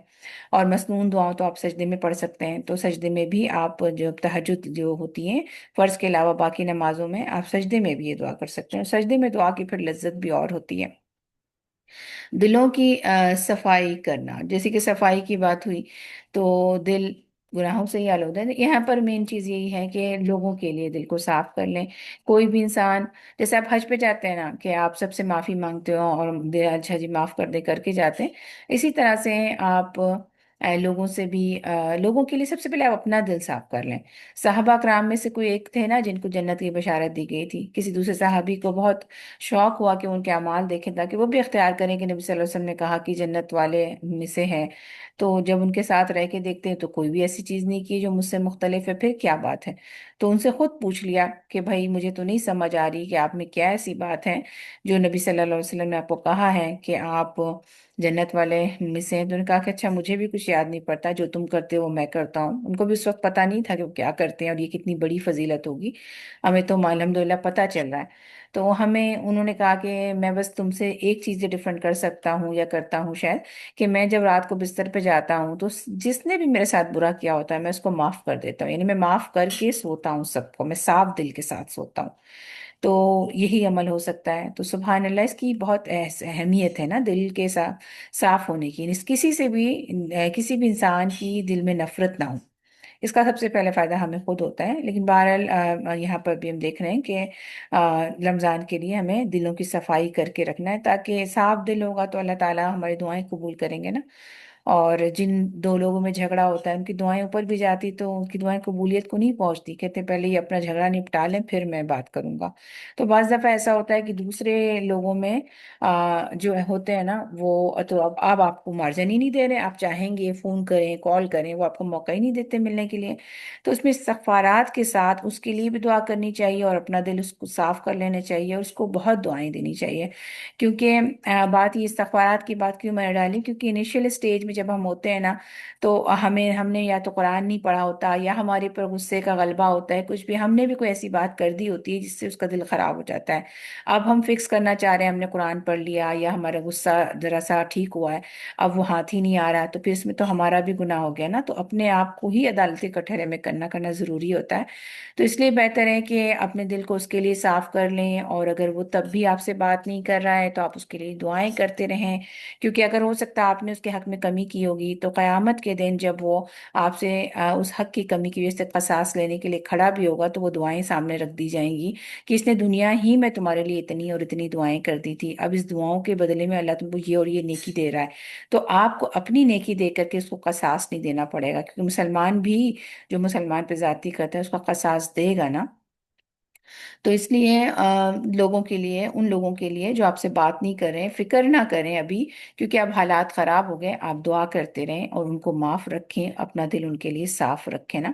اور مسنون دعاؤں تو آپ سجدے میں پڑھ سکتے ہیں، تو سجدے میں بھی آپ جو تہجد جو ہوتی ہیں فرض کے علاوہ باقی نمازوں میں آپ سجدے میں بھی یہ دعا کر سکتے ہیں، اور سجدے میں دعا کی پھر لذت بھی اور ہوتی ہے۔ دلوں کی صفائی کرنا، جیسے کہ صفائی کی بات ہوئی تو دل گناہوں سے ہی آلودہ ہے، یہاں پر مین چیز یہی ہے کہ لوگوں کے لیے دل کو صاف کر لیں۔ کوئی بھی انسان، جیسے آپ حج پہ جاتے ہیں نا کہ آپ سب سے معافی مانگتے ہو اور دے اچھا جی معاف کر دے کر کے جاتے ہیں، اسی طرح سے آپ لوگوں سے بھی لوگوں کے لیے سب سے پہلے آپ اپنا دل صاف کر لیں۔ صحابہ کرام میں سے کوئی ایک تھے نا جن کو جنت کی بشارت دی گئی تھی، کسی دوسرے صحابی کو بہت شوق ہوا کہ ان کے اعمال دیکھیں تاکہ وہ بھی اختیار کریں کہ نبی صلی اللہ علیہ وسلم نے کہا کہ جنت والے میں سے ہے، تو جب ان کے ساتھ رہ کے دیکھتے ہیں تو کوئی بھی ایسی چیز نہیں کی جو مجھ سے مختلف ہے، پھر کیا بات ہے؟ تو ان سے خود پوچھ لیا کہ بھائی مجھے تو نہیں سمجھ آ رہی کہ آپ میں کیا ایسی بات ہے جو نبی صلی اللہ علیہ وسلم نے آپ کو کہا ہے کہ آپ جنت والے میں سے ہیں۔ تو انہوں نے کہا کہ اچھا مجھے بھی کچھ یاد نہیں پڑتا، جو تم کرتے ہو وہ میں کرتا ہوں۔ ان کو بھی اس وقت پتہ نہیں تھا کہ وہ کیا کرتے ہیں اور یہ کتنی بڑی فضیلت ہوگی، ہمیں تو الحمدللہ پتہ چل رہا ہے۔ تو ہمیں انہوں نے کہا کہ میں بس تم سے ایک چیز ڈفرینٹ کر سکتا ہوں یا کرتا ہوں شاید، کہ میں جب رات کو بستر پہ جاتا ہوں تو جس نے بھی میرے ساتھ برا کیا ہوتا ہے میں اس کو معاف کر دیتا ہوں، یعنی میں معاف کر کے سوتا ہوں سب کو، میں صاف دل کے ساتھ سوتا ہوں۔ تو یہی عمل ہو سکتا ہے۔ تو سبحان اللہ، اس کی بہت اہمیت ہے نا دل کے صاف ہونے کی، کسی سے بھی کسی بھی انسان کی دل میں نفرت نہ ہو، اس کا سب سے پہلے فائدہ ہمیں خود ہوتا ہے۔ لیکن بہرحال یہاں پر بھی ہم دیکھ رہے ہیں کہ رمضان کے لیے ہمیں دلوں کی صفائی کر کے رکھنا ہے، تاکہ صاف دل ہوگا تو اللہ تعالیٰ ہماری دعائیں قبول کریں گے نا۔ اور جن دو لوگوں میں جھگڑا ہوتا ہے ان کی دعائیں اوپر بھی جاتی تو ان کی دعائیں قبولیت کو نہیں پہنچتی، کہتے پہلے یہ اپنا جھگڑا نپٹا لیں پھر میں بات کروں گا۔ تو بعض دفعہ ایسا ہوتا ہے کہ دوسرے لوگوں میں جو ہوتے ہیں نا وہ تو اب آپ کو مارجن ہی نہیں دے رہے، آپ چاہیں گے فون کریں کال کریں وہ آپ کو موقع ہی نہیں دیتے ملنے کے لیے۔ تو اس میں استغفارات کے ساتھ اس کے لیے بھی دعا کرنی چاہیے اور اپنا دل اس کو صاف کر لینا چاہیے اور اس کو بہت دعائیں دینی چاہیے، کیونکہ بات یہ استغفارات کی بات کیوں میں نے ڈالی، کیونکہ انیشیل اسٹیج میں جب ہم ہوتے ہیں نا تو ہم نے یا تو قرآن نہیں پڑھا ہوتا یا ہمارے پر غصے کا غلبہ ہوتا ہے، کچھ بھی ہم نے بھی کوئی ایسی بات کر دی ہوتی ہے جس سے اس کا دل خراب ہو جاتا ہے۔ اب ہم فکس کرنا چاہ رہے ہیں، ہم نے قرآن پڑھ لیا یا ہمارا غصہ ذرا سا ٹھیک ہوا ہے، اب وہ ہاتھ ہی نہیں آ رہا، تو پھر اس میں تو ہمارا بھی گناہ ہو گیا نا۔ تو اپنے آپ کو ہی عدالتی کٹہرے میں کرنا ضروری ہوتا ہے۔ تو اس لیے بہتر ہے کہ اپنے دل کو اس کے لیے صاف کر لیں، اور اگر وہ تب بھی آپ سے بات نہیں کر رہا ہے تو آپ اس کے لیے دعائیں کرتے رہیں، کیونکہ اگر ہو سکتا ہے آپ نے اس کے حق میں کمی کی ہوگی تو قیامت کے دن جب وہ آپ سے اس حق کی کمی کی وجہ سے قصاص لینے کے لیے کھڑا بھی ہوگا تو وہ دعائیں سامنے رکھ دی جائیں گی کہ اس نے دنیا ہی میں تمہارے لیے اتنی اور اتنی دعائیں کر دی تھی، اب اس دعاؤں کے بدلے میں اللہ تم کو یہ اور یہ نیکی دے رہا ہے۔ تو آپ کو اپنی نیکی دے کر کے اس کو قصاص نہیں دینا پڑے گا، کیونکہ مسلمان بھی جو مسلمان پہ زیادتی کرتا ہے اس کا قصاص دے گا نا۔ تو اس لیے لوگوں کے لیے، ان لوگوں کے لیے جو آپ سے بات نہیں کر رہے ہیں، فکر نہ کریں ابھی، کیونکہ اب حالات خراب ہو گئے، آپ دعا کرتے رہیں اور ان کو معاف رکھیں، اپنا دل ان کے لیے صاف رکھیں نا۔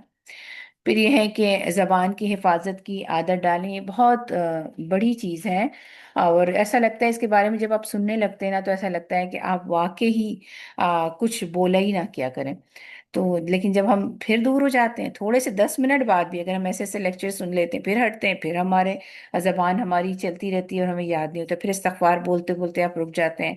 پھر یہ ہے کہ زبان کی حفاظت کی عادت ڈالیں، یہ بہت بڑی چیز ہے، اور ایسا لگتا ہے اس کے بارے میں جب آپ سننے لگتے ہیں نا تو ایسا لگتا ہے کہ آپ واقعی کچھ بولا ہی نہ کیا کریں۔ تو لیکن جب ہم پھر دور ہو جاتے ہیں تھوڑے سے 10 منٹ بعد بھی اگر ہم ایسے ایسے لیکچر سن لیتے ہیں پھر ہٹتے ہیں، پھر ہمارے زبان ہماری چلتی رہتی ہے اور ہمیں یاد نہیں ہوتا، پھر استغفار بولتے بولتے آپ رک جاتے ہیں،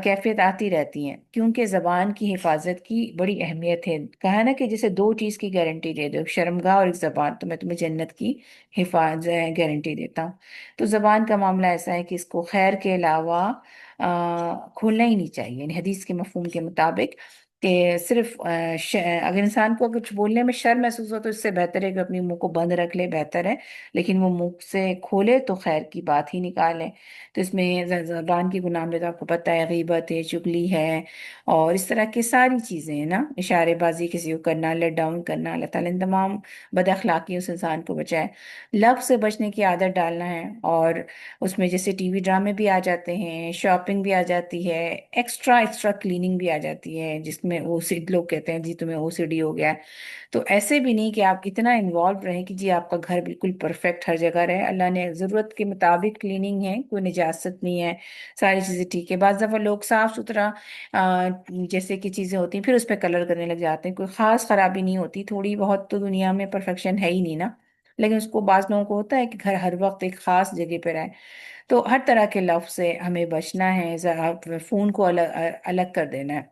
کیفیت آتی رہتی ہیں، کیونکہ زبان کی حفاظت کی بڑی اہمیت ہے۔ کہا نا کہ جیسے دو چیز کی گارنٹی دے دو، ایک شرمگاہ اور ایک زبان، تو میں تمہیں جنت کی حفاظت گارنٹی دیتا ہوں۔ تو زبان کا معاملہ ایسا ہے کہ اس کو خیر کے علاوہ کھولنا ہی نہیں چاہیے، یعنی حدیث کے مفہوم کے مطابق کہ صرف اگر انسان کو کچھ بولنے میں شرم محسوس ہو تو اس سے بہتر ہے کہ اپنی منہ کو بند رکھ لے، بہتر ہے، لیکن وہ منہ سے کھولے تو خیر کی بات ہی نکالے۔ تو اس میں زبان کی گناہ میں تو آپ کو پتہ ہے غیبت ہے، چغلی ہے، اور اس طرح کی ساری چیزیں ہیں نا، اشارے بازی کسی کو کرنا، لیٹ ڈاؤن کرنا، اللہ تعالیٰ ان تمام بد اخلاقیوں سے انسان کو بچائے۔ لفظ سے بچنے کی عادت ڈالنا ہے، اور اس میں جیسے ٹی وی ڈرامے بھی آ جاتے ہیں، شاپنگ بھی آ جاتی ہے، ایکسٹرا کلیننگ بھی آ جاتی ہے، جس میں لوگ کہتے ہیں جی تمہیں OCD ہو گیا ہے۔ تو ایسے بھی نہیں کہ آپ اتنا انوالو رہیں کہ جی آپ کا گھر بالکل پرفیکٹ ہر جگہ رہے، اللہ نے ضرورت کے مطابق کلیننگ ہے، کوئی نجاست نہیں ہے، ساری چیزیں ٹھیک ہے۔ بعض دفعہ لوگ صاف ستھرا جیسے کہ چیزیں ہوتی ہیں پھر اس پہ کلر کرنے لگ جاتے ہیں، کوئی خاص خرابی نہیں ہوتی، تھوڑی بہت تو دنیا میں پرفیکشن ہے ہی نہیں نا، لیکن اس کو بعض لوگوں کو ہوتا ہے کہ گھر ہر وقت ایک خاص جگہ پہ رہے۔ تو ہر طرح کے لفظ سے ہمیں بچنا ہے، ذرا فون کو الگ الگ کر دینا ہے۔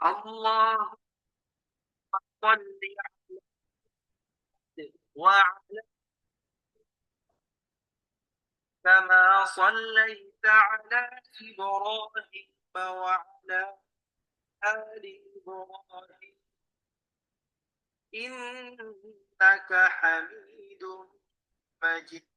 اللهم صل وعلى كما صليت على إبراهيم وعلى آل إبراهيم إنك حميد مجيد